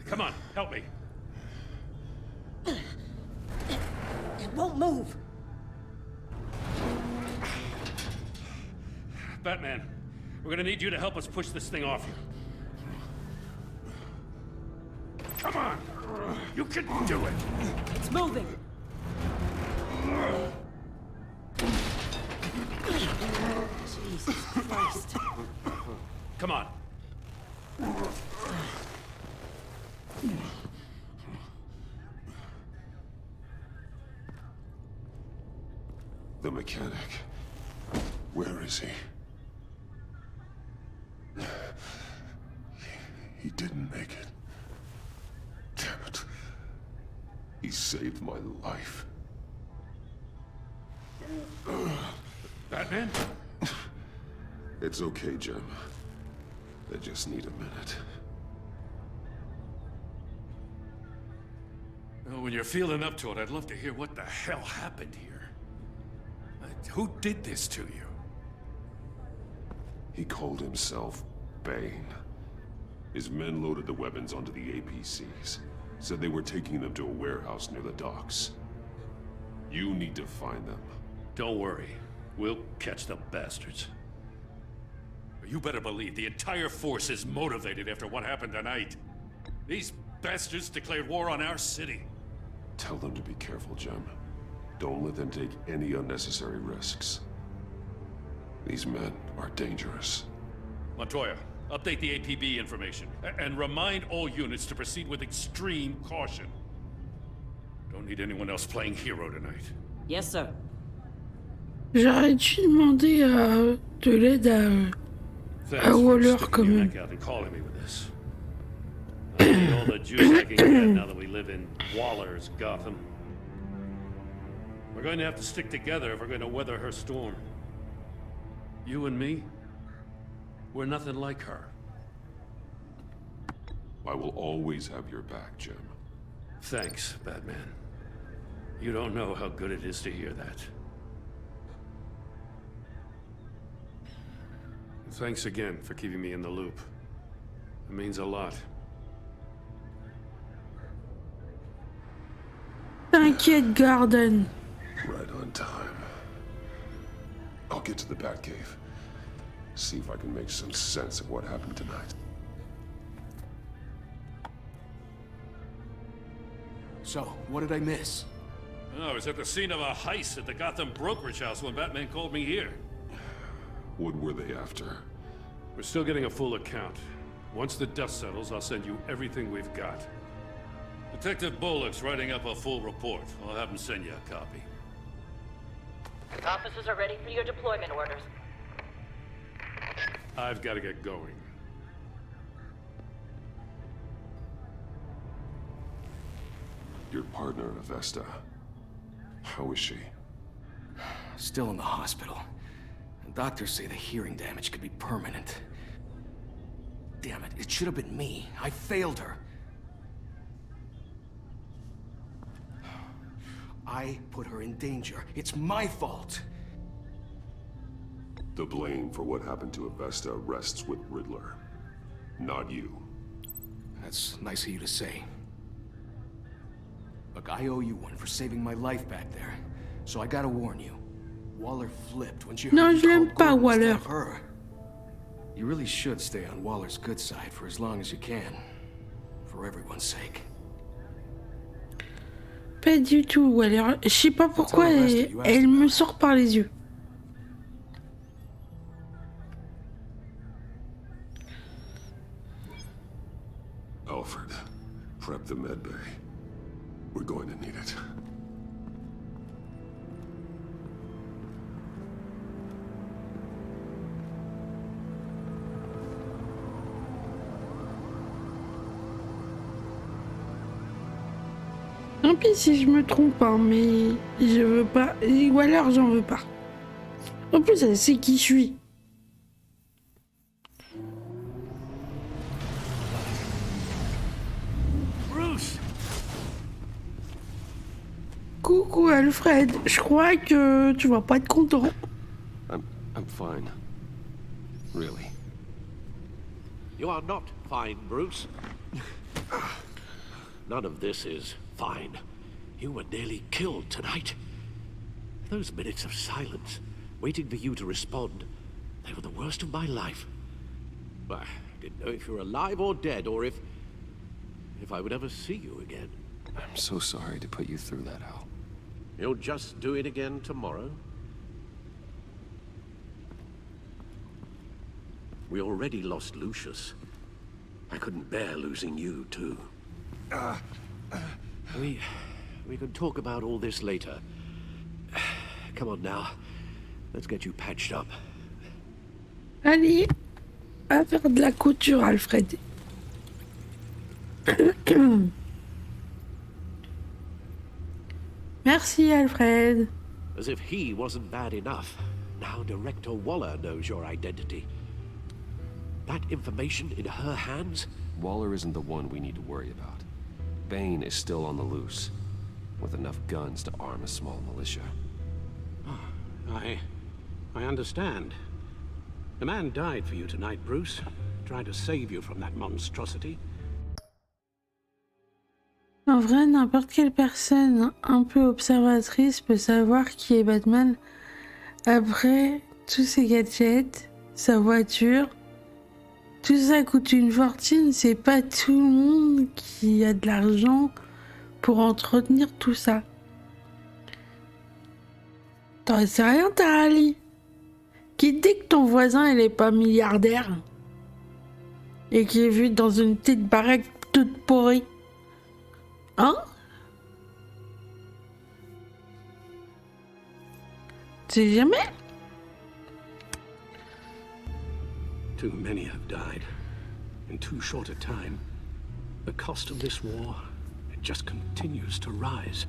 Speaker 9: Come on, help me.
Speaker 10: It won't move.
Speaker 9: Batman, we're gonna need you to help us push this thing off you. Come on! You can do it!
Speaker 10: It's moving. Jesus Christ.
Speaker 9: Come on.
Speaker 2: The mechanic. Where is he? He didn't make it. Damn it. He saved my life.
Speaker 9: Batman?
Speaker 2: It's okay, Jim. I just need a minute.
Speaker 9: Well, when you're feeling up to it, I'd love to hear what the hell happened here. Who did this to you?
Speaker 2: He called himself Bane. His men loaded the weapons onto the APCs. Said they were taking them to a warehouse near the docks. You need to find them.
Speaker 7: Don't worry. We'll catch the bastards.
Speaker 9: You better believe the entire force is motivated after what happened tonight. These bastards declared war on our city.
Speaker 2: Tell them to be careful, Jim. Don't let them take any unnecessary risks. These men are dangerous.
Speaker 9: Montoya, update the APB information, and remind all units to proceed with extreme caution. Don't need anyone else playing hero tonight.
Speaker 10: Yes, sir.
Speaker 1: J'aurais dû demander de l'aide à Waller quand même.
Speaker 7: All the juice I can get now that we live in Waller's Gotham. We're going to have to stick together if we're going to weather her storm. You and me, we're nothing like her.
Speaker 14: I will always have your back, Jim.
Speaker 7: Thanks, Batman. You don't know how good it is to hear that. Thanks again for keeping me in the loop. It means a lot.
Speaker 1: T'inquiète, Gordon.
Speaker 14: Right on time. I'll get to the Batcave. See if I can make some sense of what happened tonight.
Speaker 11: So, what did I miss?
Speaker 9: Oh, I was at the scene of a heist at the Gotham brokerage house when Batman called me here.
Speaker 14: What were they after?
Speaker 7: We're still getting a full account. Once the dust settles, I'll send you everything we've got.
Speaker 9: Detective Bullock's writing up a full report. I'll have him send you a copy.
Speaker 15: Officers are ready for your deployment orders.
Speaker 7: I've got to get going.
Speaker 14: Your partner, Avesta. How is she?
Speaker 11: Still in the hospital. Doctors say the hearing damage could be permanent. Damn it, it should have been me. I failed her. I put her in danger. It's my fault.
Speaker 14: The blame for what happened to Avesta rests with Riddler, not you.
Speaker 11: That's nice of you to say. Look, I owe you one for saving my life back there. So I gotta warn you. Waller flipped when she heard
Speaker 1: Non,
Speaker 11: you
Speaker 1: je l'aime
Speaker 11: called
Speaker 1: pas,
Speaker 11: Gordon
Speaker 1: Waller.
Speaker 11: instead of her. You really should stay on Waller's good side for as long as you can. For everyone's sake.
Speaker 1: Pas du tout, Waller. Je sais pas pourquoi elle me sort par les yeux.
Speaker 14: Alfred, prep the med bay. We're going to need it.
Speaker 1: Tant pis si je me trompe, hein, mais je veux pas. Ou alors j'en veux pas. En plus, elle sait qui je suis.
Speaker 9: Bruce!
Speaker 1: Coucou Alfred, je crois que tu vas pas être content.
Speaker 2: I'm fine. Really.
Speaker 3: You are not fine, Bruce. None of this is fine. You were nearly killed tonight. Those minutes of silence, waiting for you to respond, they were the worst of my life. I didn't know if you were alive or dead, or if I would ever see you again.
Speaker 2: I'm so sorry to put you through that, Al.
Speaker 3: You'll just do it again tomorrow? We already lost Lucius. I couldn't bear losing you, too. We can talk about all this later. Come on now. Let's get you patched up.
Speaker 1: Allez, à faire de la couture, Alfred. Merci, Alfred.
Speaker 3: As if he wasn't bad enough. Now Director Waller knows your identity. That information in her hands?
Speaker 2: Waller isn't the one we need to worry about. Bane is still on the loose, with enough guns to arm a small militia.
Speaker 3: I understand. The man died for you tonight, Bruce. Trying to save you from that monstrosity.
Speaker 1: En vrai, n'importe quelle personne un peu observatrice peut savoir qui est Batman. Après, tous ses gadgets, sa voiture, tout ça coûte une fortune. C'est pas tout le monde qui a de l'argent pour entretenir tout ça. T'en sais rien, Tarali. Qui dit que ton voisin, il est pas milliardaire et qui est vu dans une petite baraque toute pourrie. Hein? C'est jamais.
Speaker 3: Too many have died in too short a time. The cost of this war, it just continues to rise.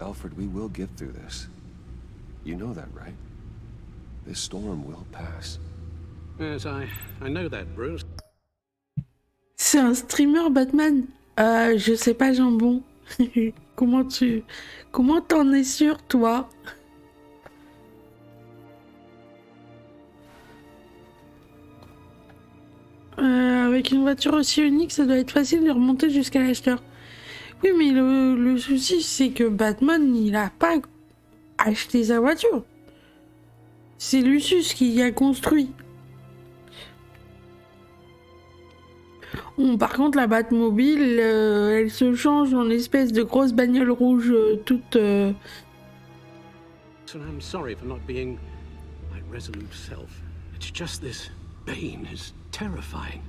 Speaker 2: Alfred, we will get through this. You know that, right? This storm will pass.
Speaker 3: Yes, I know that, Bruce.
Speaker 1: C'est un streamer Batman. Je sais pas, Jambon. Comment t'en es sûr, toi? Avec une voiture aussi unique, ça doit être facile de remonter jusqu'à l'acheteur. Oui, mais le souci, c'est que Batman, il a pas acheté sa voiture. C'est Lucius qui y a construit. Par contre, la Batmobile, elle se change en espèce de grosse bagnole rouge toute...
Speaker 3: And I'm sorry for not being my resolute self. It's just this Bane is terrifying.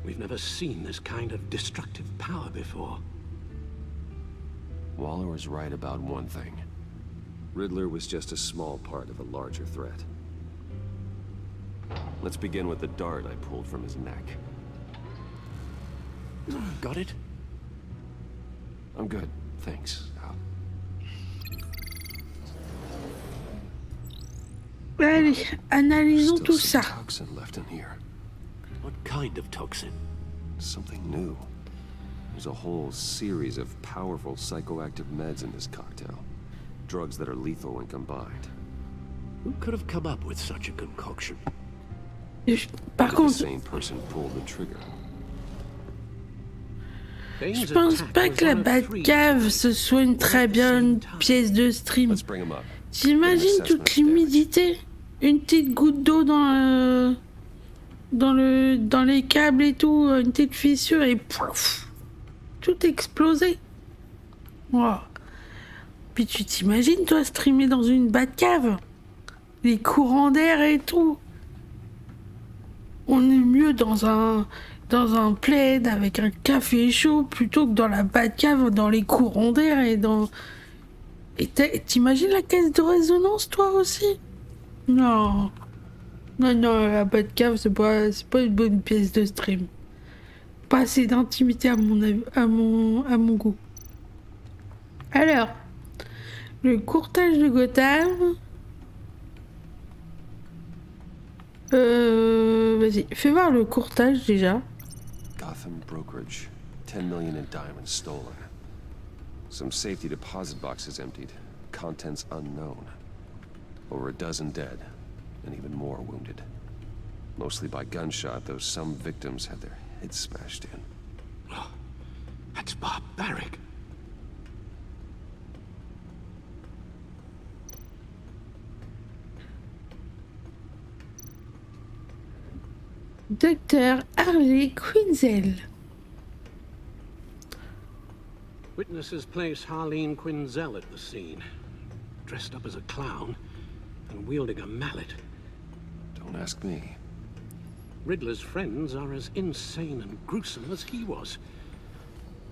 Speaker 3: We've never seen this kind of destructive power before.
Speaker 2: Waller was right about one thing. Riddler was just a small part of a larger threat. Let's begin with the dart I pulled from his neck.
Speaker 3: Got it?
Speaker 2: I'm good, thanks.
Speaker 1: Allez, analysons tout ça.
Speaker 2: Toxin left in here.
Speaker 3: What kind of toxin?
Speaker 2: Something new. There's a whole series of powerful psychoactive meds in this cocktail. Drugs that are lethal when combined.
Speaker 3: Who could have come up with such a concoction?
Speaker 1: Par contre,
Speaker 2: the same person pulled the trigger.
Speaker 1: Je pense pas que la Batcave ce soit une très bonne pièce de stream. T'imagines toute l'humidité? Une petite goutte d'eau dans les câbles et tout, une petite fissure et pouf, tout explosé. Wow. Puis tu t'imagines toi streamer dans une Batcave? Les courants d'air et tout. On est mieux dans un plaid avec un café chaud plutôt que dans la Batcave, dans les courants d'air et dans... Et t'imagines la caisse de résonance, toi aussi? Non. Non, la Batcave, c'est pas une bonne pièce de stream. Pas assez d'intimité à mon goût. Alors, le courtage de Gotham... Vas-y, fais voir le courtage déjà.
Speaker 2: Gotham brokerage, 10 million in diamonds stolen. Some safety deposit boxes emptied, contents unknown. Over a dozen dead, and even more wounded. Mostly by gunshot, though some victims had their heads smashed in.
Speaker 3: Oh, that's barbaric.
Speaker 1: Dr. Harley Quinzel.
Speaker 3: Witnesses place Harleen Quinzel at the scene, dressed up as a clown and wielding a mallet.
Speaker 2: Don't ask me.
Speaker 3: Riddler's friends are as insane and gruesome as he was.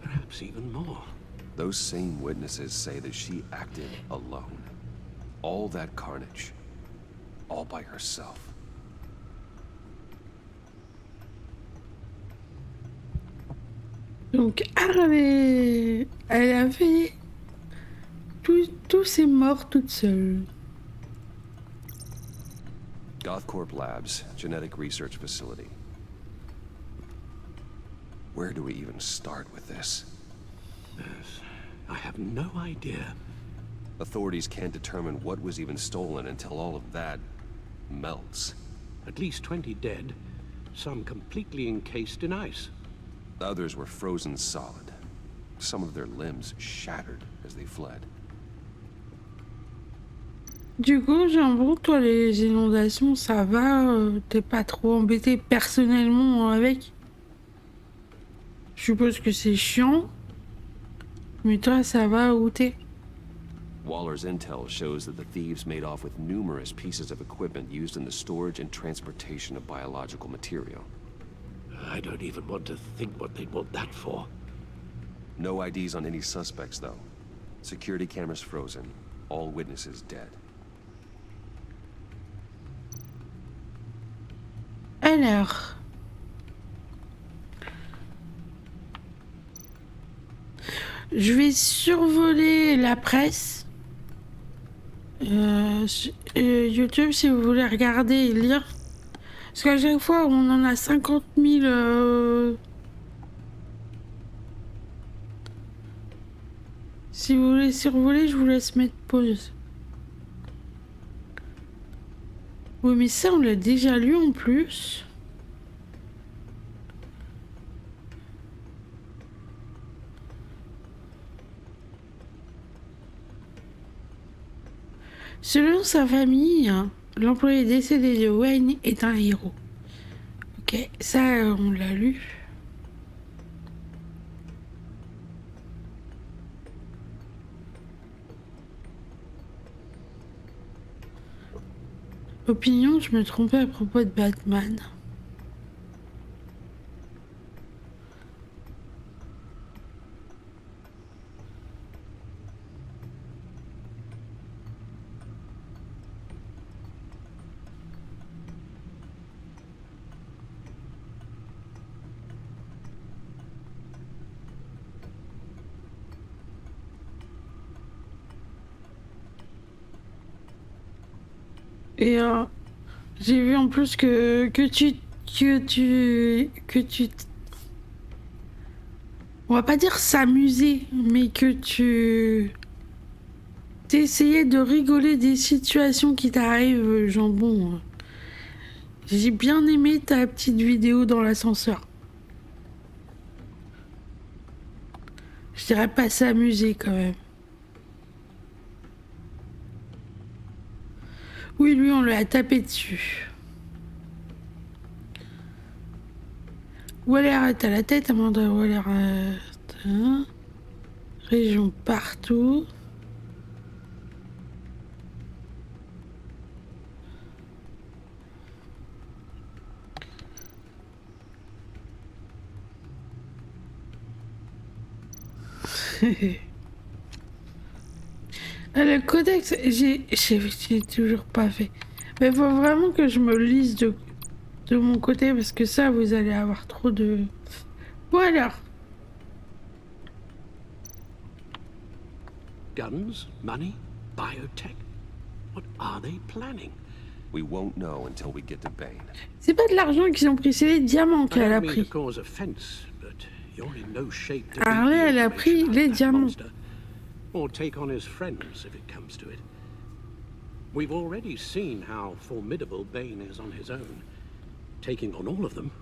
Speaker 3: Perhaps even more.
Speaker 2: Those same witnesses say that she acted alone. All that carnage. All by herself.
Speaker 1: Donc elle avait tous ces morts toute seule.
Speaker 2: Gothcorp Labs, genetic research facility. Where do we even start with this?
Speaker 3: Yes, I have no idea.
Speaker 2: Authorities can't determine what was even stolen until all of that melts.
Speaker 3: At least 20 dead, some completely encased in ice.
Speaker 2: Others were frozen solid. Some of their limbs shattered as they fled.
Speaker 1: Du coup, Jambon, toi, les inondations, ça va? T'es pas trop embêté personnellement avec? Je suppose que c'est chiant. Mais toi, ça va où t'es?
Speaker 2: Waller's intel shows that the thieves made off with numerous pieces of equipment used in the storage and transportation of biological material.
Speaker 3: I don't even want to think what they'd want that for.
Speaker 2: No IDs on any suspects, though. Security cameras frozen. all witnesses dead.
Speaker 1: Alors. Je vais survoler la presse. YouTube, si vous voulez regarder et lire. Parce qu'à chaque fois, on en a 50 000... Si vous voulez survoler, je vous laisse mettre pause. Oui, mais ça, on l'a déjà lu en plus. Selon sa famille, l'employé décédé de Wayne est un héros. Ok, ça, on l'a lu. Opinion, je me trompais à propos de Batman. Et j'ai vu en plus que tu on va pas dire s'amuser, mais que tu t'essayais de rigoler des situations qui t'arrivent, genre bon. J'ai bien aimé ta petite vidéo dans l'ascenseur. Je dirais pas s'amuser quand même. Oui, lui, on lui a tapé dessus. Waller est à la tête, Amanda Waller région partout. Le codex, j'ai toujours pas fait. Mais il faut vraiment que je me lise de mon côté parce que ça, vous allez avoir trop de... Bon alors.
Speaker 3: Guns, money, biotech. What are they planning?
Speaker 2: We won't know until we get to Bane.
Speaker 1: C'est pas de l'argent qu'ils ont pris, c'est les diamants qu'elle a pris. Harley, elle a pris les diamants.
Speaker 3: Or take on his friends if it comes to it. We've already seen how formidable Bane is on his own. Taking on all of them,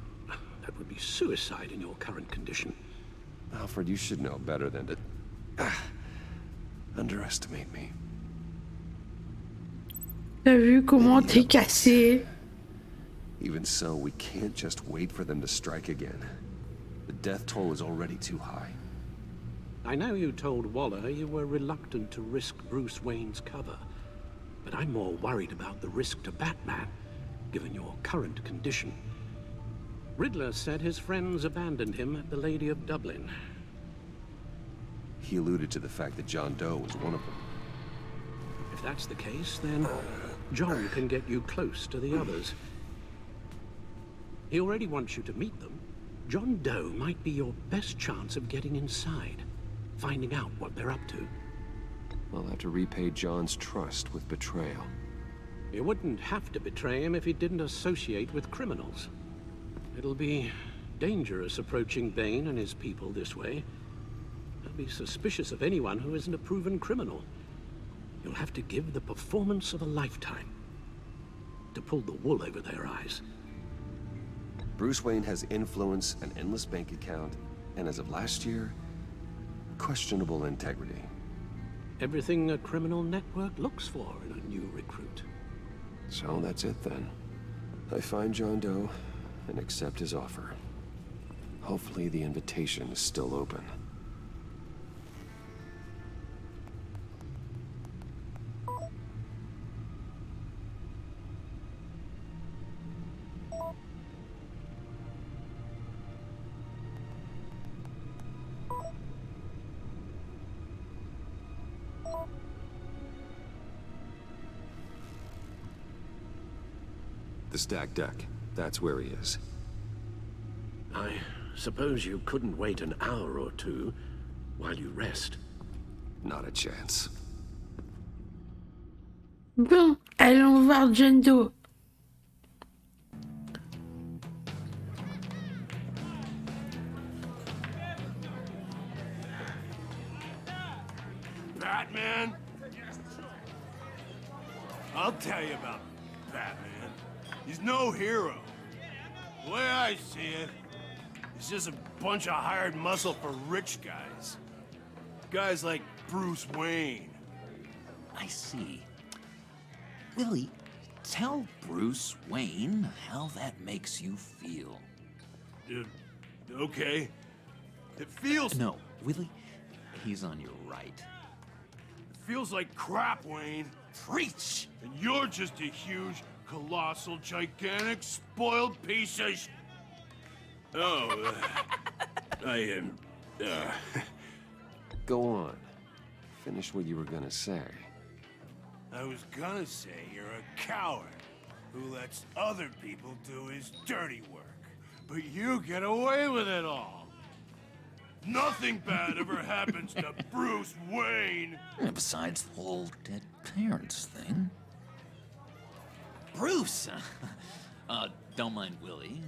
Speaker 3: that would be suicide in your current condition.
Speaker 2: Alfred, you should know better than to underestimate me.
Speaker 1: T'as vu comment t'es cassé?
Speaker 2: Even so, we can't just wait for them to strike again. The death toll is already too high.
Speaker 3: I know you told Waller you were reluctant to risk Bruce Wayne's cover, but I'm more worried about the risk to Batman, given your current condition. Riddler said his friends abandoned him at the Lady of Dublin.
Speaker 2: He alluded to the fact that John Doe was one of them.
Speaker 3: If that's the case, then John can get you close to the others. He already wants you to meet them. John Doe might be your best chance of getting inside, finding out what they're up to.
Speaker 2: I'll have to repay John's trust with betrayal.
Speaker 3: You wouldn't have to betray him if he didn't associate with criminals. It'll be dangerous approaching Bane and his people this way. They'll be suspicious of anyone who isn't a proven criminal. You'll have to give the performance of a lifetime to pull the wool over their eyes.
Speaker 2: Bruce Wayne has influence, an endless bank account, and as of last year, questionable integrity.
Speaker 3: Everything a criminal network looks for in a new recruit.
Speaker 2: So that's it then. I find John Doe and accept his offer. Hopefully the invitation is still open. The stacked deck. That's where he is.
Speaker 3: I suppose you couldn't wait an hour or two while you rest.
Speaker 2: Not a chance.
Speaker 1: Bon, allons voir John Doe.
Speaker 11: Batman? I'll tell you about Batman. He's no hero. The way I see it, he's just a bunch of hired muscle for rich guys. Guys like Bruce Wayne.
Speaker 16: I see. Willie, tell Bruce Wayne how that makes you feel.
Speaker 11: Okay. It feels...
Speaker 16: No, Willie, he's on your right.
Speaker 11: It feels like crap, Wayne.
Speaker 16: Preach!
Speaker 11: And you're just a huge, colossal, gigantic, spoiled piece of Oh, I am...
Speaker 2: Go on. Finish what you were gonna say.
Speaker 11: I was gonna say you're a coward who lets other people do his dirty work. But you get away with it all. Nothing bad ever happens to Bruce Wayne.
Speaker 16: And besides the whole dead parents thing. Bruce! Don't mind Willie.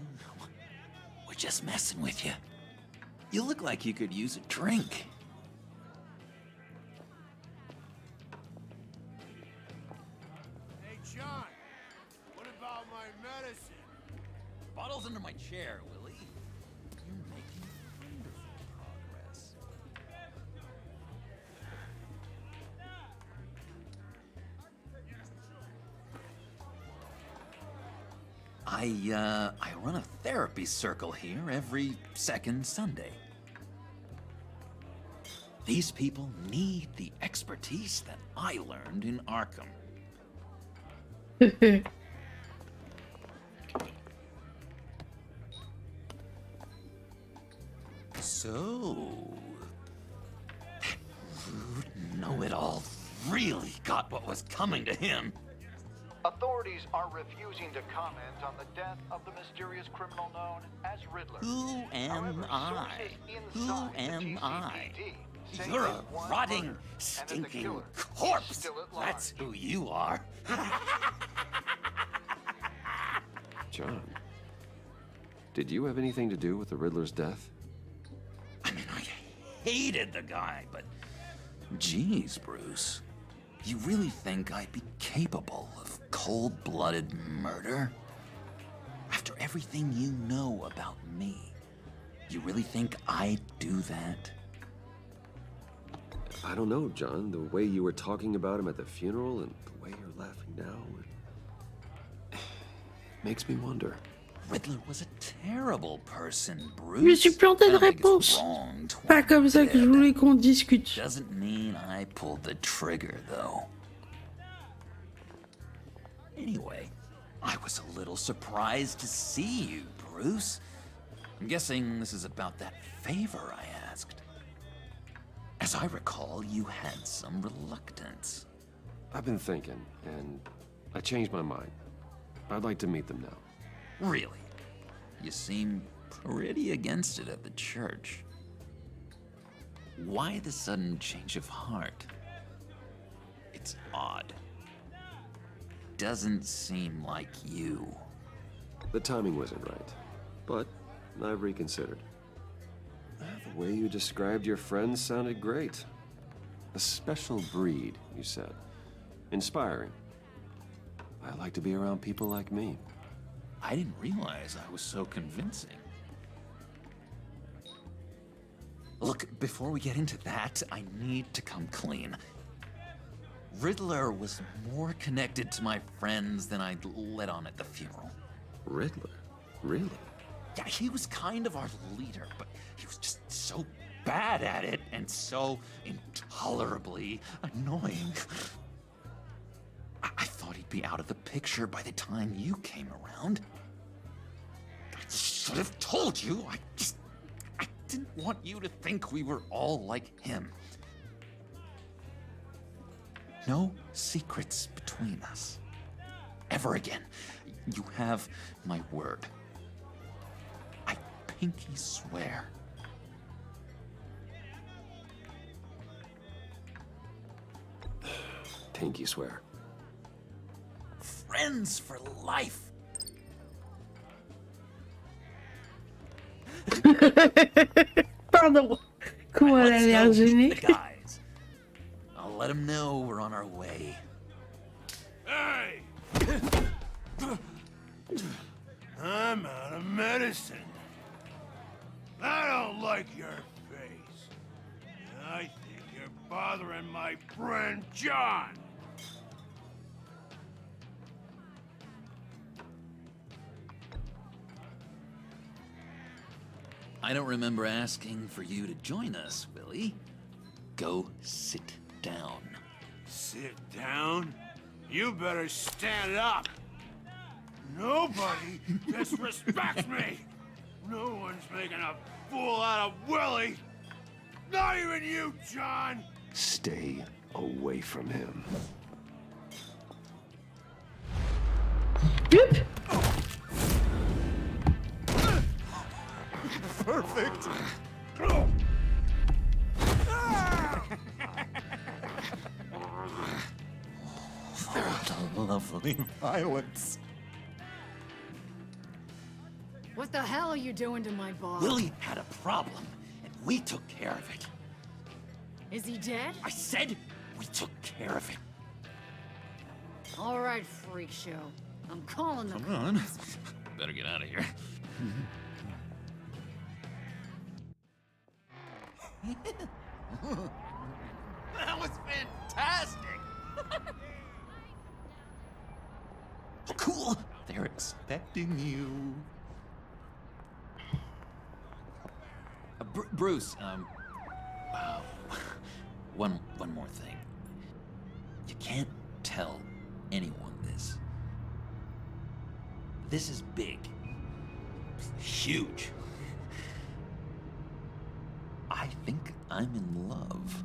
Speaker 16: We're just messing with you. You look like you could use a drink.
Speaker 11: Hey, John, what about my medicine?
Speaker 16: Bottle's under my chair, Willie. You're making wonderful progress. I run a therapy circle here every second Sunday. These people need the expertise that I learned in Arkham. So, rude know-it-all really got what was coming to him.
Speaker 17: Authorities are refusing to comment on the death of the mysterious criminal known as Riddler.
Speaker 16: Who am
Speaker 17: However,
Speaker 16: I?
Speaker 17: sources
Speaker 16: Who
Speaker 17: inside the
Speaker 16: am I?
Speaker 17: GCPD say
Speaker 16: You're a
Speaker 17: that one
Speaker 16: rotting,
Speaker 17: murder, and that the
Speaker 16: stinking
Speaker 17: killer is
Speaker 16: corpse.
Speaker 17: still at large.
Speaker 16: That's who you are.
Speaker 2: John, did you have anything to do with the Riddler's death?
Speaker 16: I mean, I hated the guy, but geez, Bruce, you really think I'd be capable of cold-blooded murder? After everything you know about me, you really think I'd do that?
Speaker 2: I don't know, John. The way you were talking about him at the funeral and the way you're laughing now, it makes me wonder.
Speaker 16: Riddler was a terrible person, Bruce.
Speaker 1: Je me suis planté de
Speaker 16: I don't think it's
Speaker 1: réponse.
Speaker 16: wrong to
Speaker 1: Pas comme ça que je voulais qu'on discute.
Speaker 16: Doesn't mean I pulled the trigger, though. Anyway, I was a little surprised to see you, Bruce. I'm guessing this is about that favor I asked. As I recall, you had some reluctance.
Speaker 2: I've been thinking, and I changed my mind. I'd like to meet them now.
Speaker 16: Really? You seem pretty against it at the church. Why the sudden change of heart? It's odd. Doesn't seem like you.
Speaker 2: The timing wasn't right, but I've reconsidered. The way you described your friends sounded great. A special breed, you said. Inspiring. I like to be around people like me.
Speaker 16: I didn't realize I was so convincing. Look, before we get into that, I need to come clean. Riddler was more connected to my friends than I'd let on at the funeral.
Speaker 2: Riddler? Really?
Speaker 16: Yeah, he was kind of our leader, but he was just so bad at it and so intolerably annoying. I thought he'd be out of the picture by the time you came around. I should have told you. I didn't want you to think we were all like him. No secrets between us. ever again. You have my word. I pinky swear.
Speaker 2: Pinky swear.
Speaker 16: Friends for life.
Speaker 1: Pardon. Comment elle a l'air gênée.
Speaker 16: Guys, I'll let them know we're on our way.
Speaker 11: Hey! I'm out of medicine. I don't like your face. I think you're bothering my friend John.
Speaker 16: I don't remember asking for you to join us, Willie. Go sit down.
Speaker 11: Sit down? You better stand up. Nobody disrespects me. No one's making a fool out of Willie. Not even you, John.
Speaker 2: Stay away from him.
Speaker 1: Yep.
Speaker 13: Perfect.
Speaker 16: Lovely
Speaker 13: violence.
Speaker 5: What the hell are you doing to my boss?
Speaker 16: Willie had a problem, and we took care of it.
Speaker 5: Is he dead?
Speaker 16: I said we took care of it.
Speaker 5: All right, freak show. I'm calling the
Speaker 16: Come on. Better get out of here.
Speaker 13: That was fantastic.
Speaker 16: Cool. They're expecting you. Bruce, one more thing. You can't tell anyone this. This is big. Huge. I think I'm in love.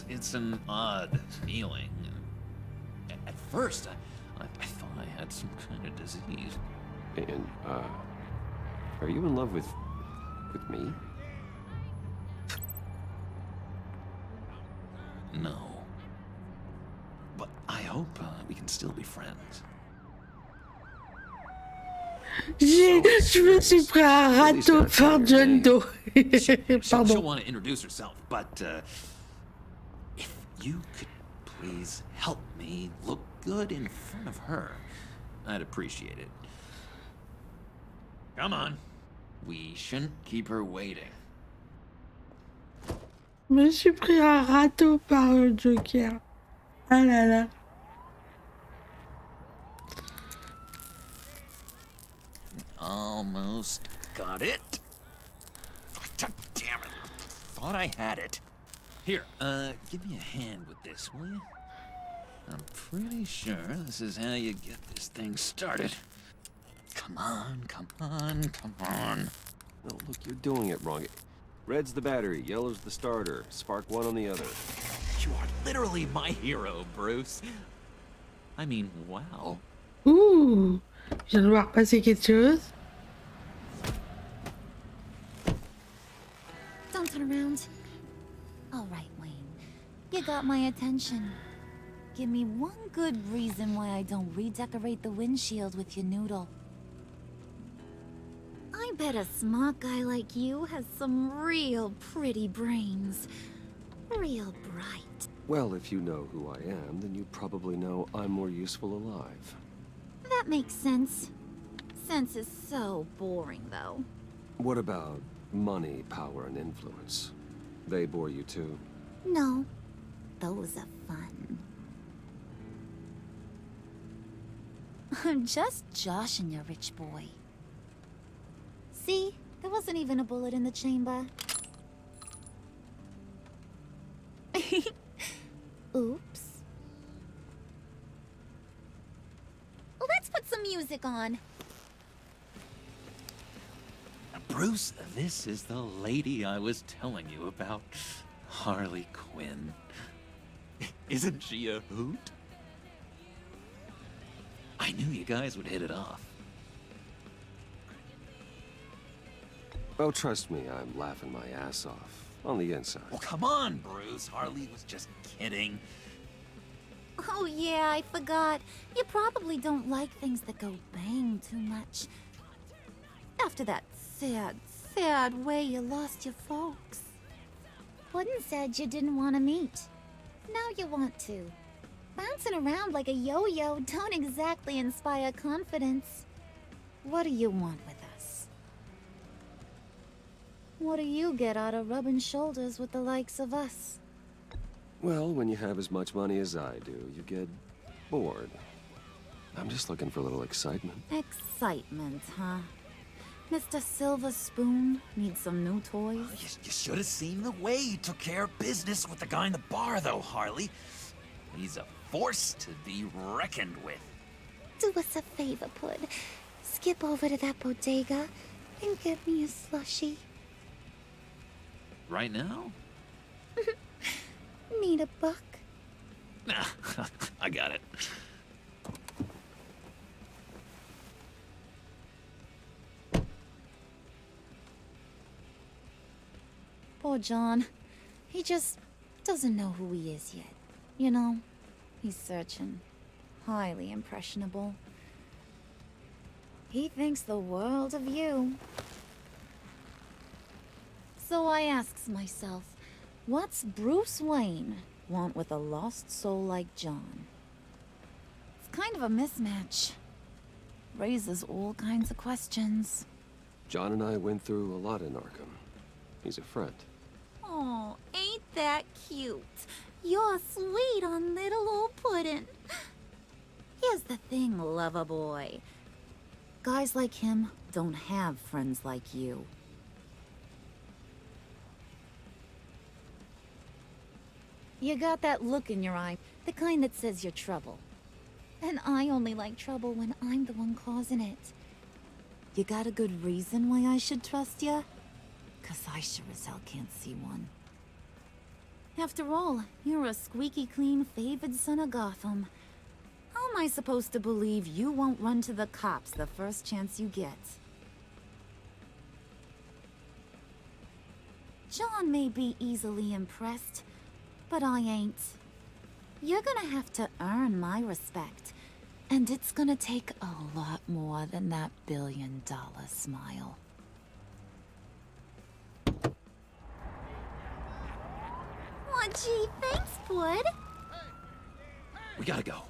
Speaker 16: It's an odd feeling. At first, I thought I had some kind of disease.
Speaker 2: And, are you in love with me?
Speaker 16: No. But I hope we can still be friends.
Speaker 1: Je me suis pris un râteau par John Doe. Pardon.
Speaker 16: She'll want to introduce herself, but if you could please help me look good in front of her, I'd appreciate it. Come on. We shouldn't keep her waiting.
Speaker 1: Je me suis pris un râteau par le Joker. Ah là là.
Speaker 16: Almost got it. Damn it. Thought I had it. Here, give me a hand with this, will you? I'm pretty sure this is how you get this thing started. Come on, come on, come on.
Speaker 2: Oh, look, you're doing it wrong. Red's the battery, yellow's the starter. Spark one on the other.
Speaker 16: You are literally my hero, Bruce. I mean, wow.
Speaker 1: Ouh, je viens de voir passer quelque chose.
Speaker 18: Don't turn around. All right, Wayne. You got my attention. Give me one good reason why I don't redecorate the windshield with your noodle. I bet a smart guy like you has some real pretty brains. Real bright.
Speaker 2: Well, if you know who I am, then you probably know I'm more useful alive.
Speaker 18: That makes sense. Sense is so boring, though.
Speaker 2: What about money, power, and influence? They bore you too?
Speaker 18: No. Those are fun. I'm just joshing you, rich boy. See? There wasn't even a bullet in the chamber. Oops. Let's put some music on.
Speaker 16: Bruce, this is the lady I was telling you about. Harley Quinn. Isn't she a hoot? I knew you guys would hit it off.
Speaker 2: Oh, trust me, I'm laughing my ass off. On the inside.
Speaker 16: Oh, come on, Bruce. Harley was just kidding.
Speaker 18: Oh yeah, I forgot. You probably don't like things that go bang too much. After that sad, sad way you lost your folks. Puddin' said you didn't want to meet. Now you want to. Bouncing around like a yo-yo don't exactly inspire confidence. What do you want with us? What do you get out of rubbing shoulders with the likes of us?
Speaker 2: Well, when you have as much money as I do, you get bored. I'm just looking for a little excitement.
Speaker 18: Excitement, huh? Mr. Silver Spoon needs some new toys?
Speaker 16: You should have seen the way he took care of business with the guy in the bar, though, Harley. He's a force to be reckoned with.
Speaker 18: Do us a favor, Pud. Skip over to that bodega and get me a slushie.
Speaker 16: Right now?
Speaker 18: Need a buck?
Speaker 16: Nah, I got it.
Speaker 18: Poor John. He just doesn't know who he is yet. You know, he's searching. Highly impressionable. He thinks the world of you. So I asks myself, what's Bruce Wayne want with a lost soul like John? It's kind of a mismatch. Raises all kinds of questions.
Speaker 2: John and I went through a lot in Arkham. He's a friend.
Speaker 18: Oh, ain't that cute? You're sweet on little old Puddin'. Here's the thing, lover boy. Guys like him don't have friends like you. You got that look in your eye, the kind that says you're trouble. And I only like trouble when I'm the one causing it. You got a good reason why I should trust you? 'Cause I sure as hell can't see one. After all, you're a squeaky clean favored son of Gotham. How am I supposed to believe you won't run to the cops the first chance you get? John may be easily impressed, but I ain't. You're gonna have to earn my respect, and it's gonna take a lot more than that billion-dollar smile. Aw, gee, thanks, Bud.
Speaker 16: We gotta go.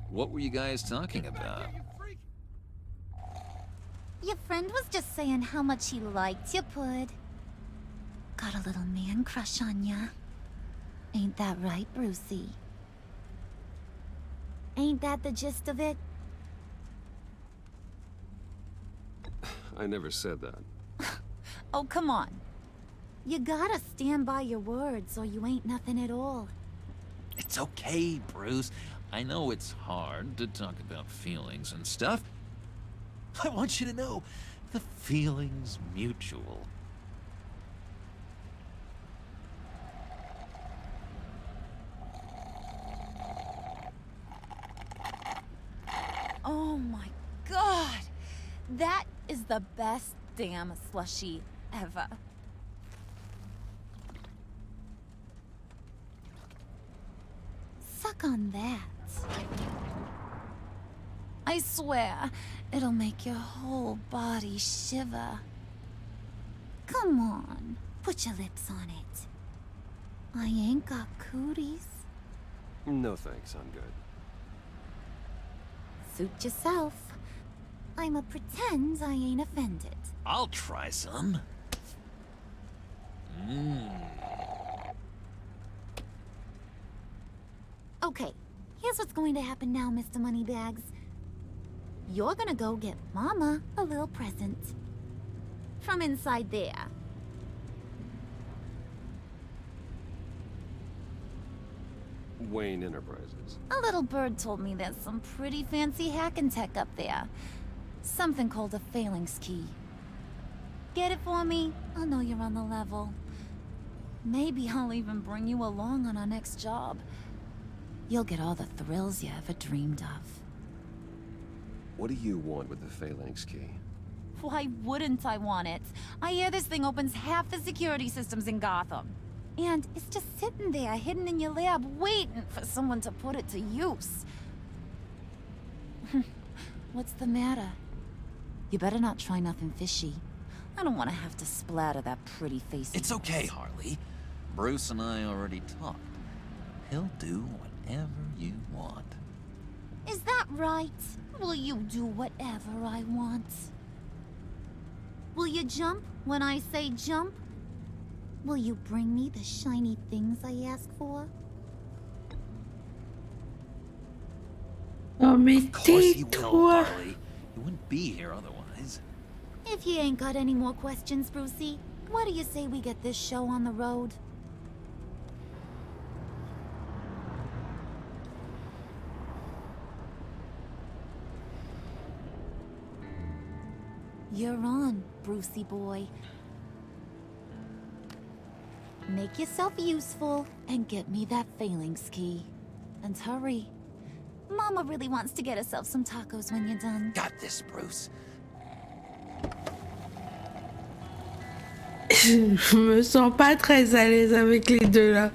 Speaker 16: What were you guys talking about?
Speaker 18: Your friend was just saying how much he liked you, Pud. Got a little man crush on ya. Ain't that right, Brucey? Ain't that the gist of it?
Speaker 2: I never said that.
Speaker 18: Oh, come on. You gotta stand by your words or you ain't nothing at all.
Speaker 16: It's okay, Bruce. I know it's hard to talk about feelings and stuff. I want you to know, the feeling's mutual.
Speaker 18: Oh my god! That is the best damn slushie ever. Suck on that. I swear, it'll make your whole body shiver. Come on, put your lips on it. I ain't got cooties.
Speaker 2: No thanks, I'm good.
Speaker 18: Suit yourself. I'ma pretend I ain't offended.
Speaker 16: I'll try some.
Speaker 18: Okay, here's what's going to happen now, Mr. Moneybags. You're gonna go get Mama a little present. From inside there.
Speaker 2: Wayne Enterprises.
Speaker 18: A little bird told me there's some pretty fancy hacking tech up there. Something called a phalanx key. Get it for me? I know you're on the level. Maybe I'll even bring you along on our next job. You'll get all the thrills you ever dreamed of.
Speaker 2: What do you want with the phalanx key?
Speaker 18: Why wouldn't I want it? I hear this thing opens half the security systems in Gotham. And it's just sitting there, hidden in your lab, waiting for someone to put it to use. What's the matter? You better not try nothing fishy. I don't want to have to splatter that pretty face.
Speaker 16: It's okay, Harley. Bruce and I already talked. He'll do whatever you want.
Speaker 18: Is that right? Will you do whatever I want? Will you jump when I say jump? Will you bring me the shiny things I ask for?
Speaker 1: Oh, mais
Speaker 16: Of course he will,
Speaker 1: tais-toi.
Speaker 16: Harley. You wouldn't be here otherwise.
Speaker 18: If you ain't got any more questions, Brucey, what do you say we get this show on the road? You're on, Brucey boy. Make yourself useful and get me that phalanx key. And hurry. Mama really wants to get herself some tacos when you're done.
Speaker 16: Got this, Bruce.
Speaker 1: Je me sens pas très à l'aise avec les deux là.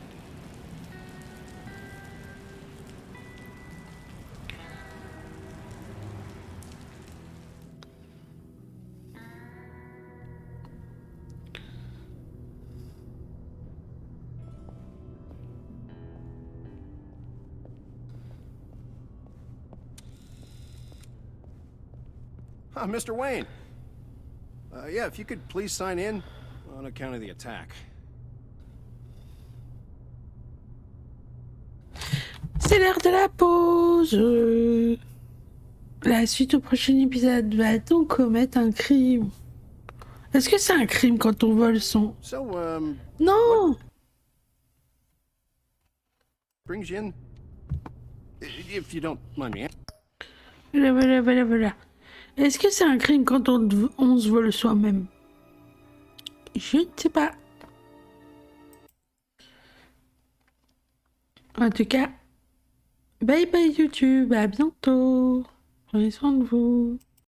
Speaker 19: Mr. Wayne. Yeah, if you could please sign in on account of the attack.
Speaker 1: C'est l'heure de la pause. La suite au prochain épisode. Va-t-on commettre un crime? Est-ce que c'est un crime quand on vole son? Non.
Speaker 19: Brings you in, if you don't mind me.
Speaker 1: Voilà. Est-ce que c'est un crime quand on se vole soi-même? Je ne sais pas. En tout cas, bye bye YouTube, à bientôt. Prenez soin de vous.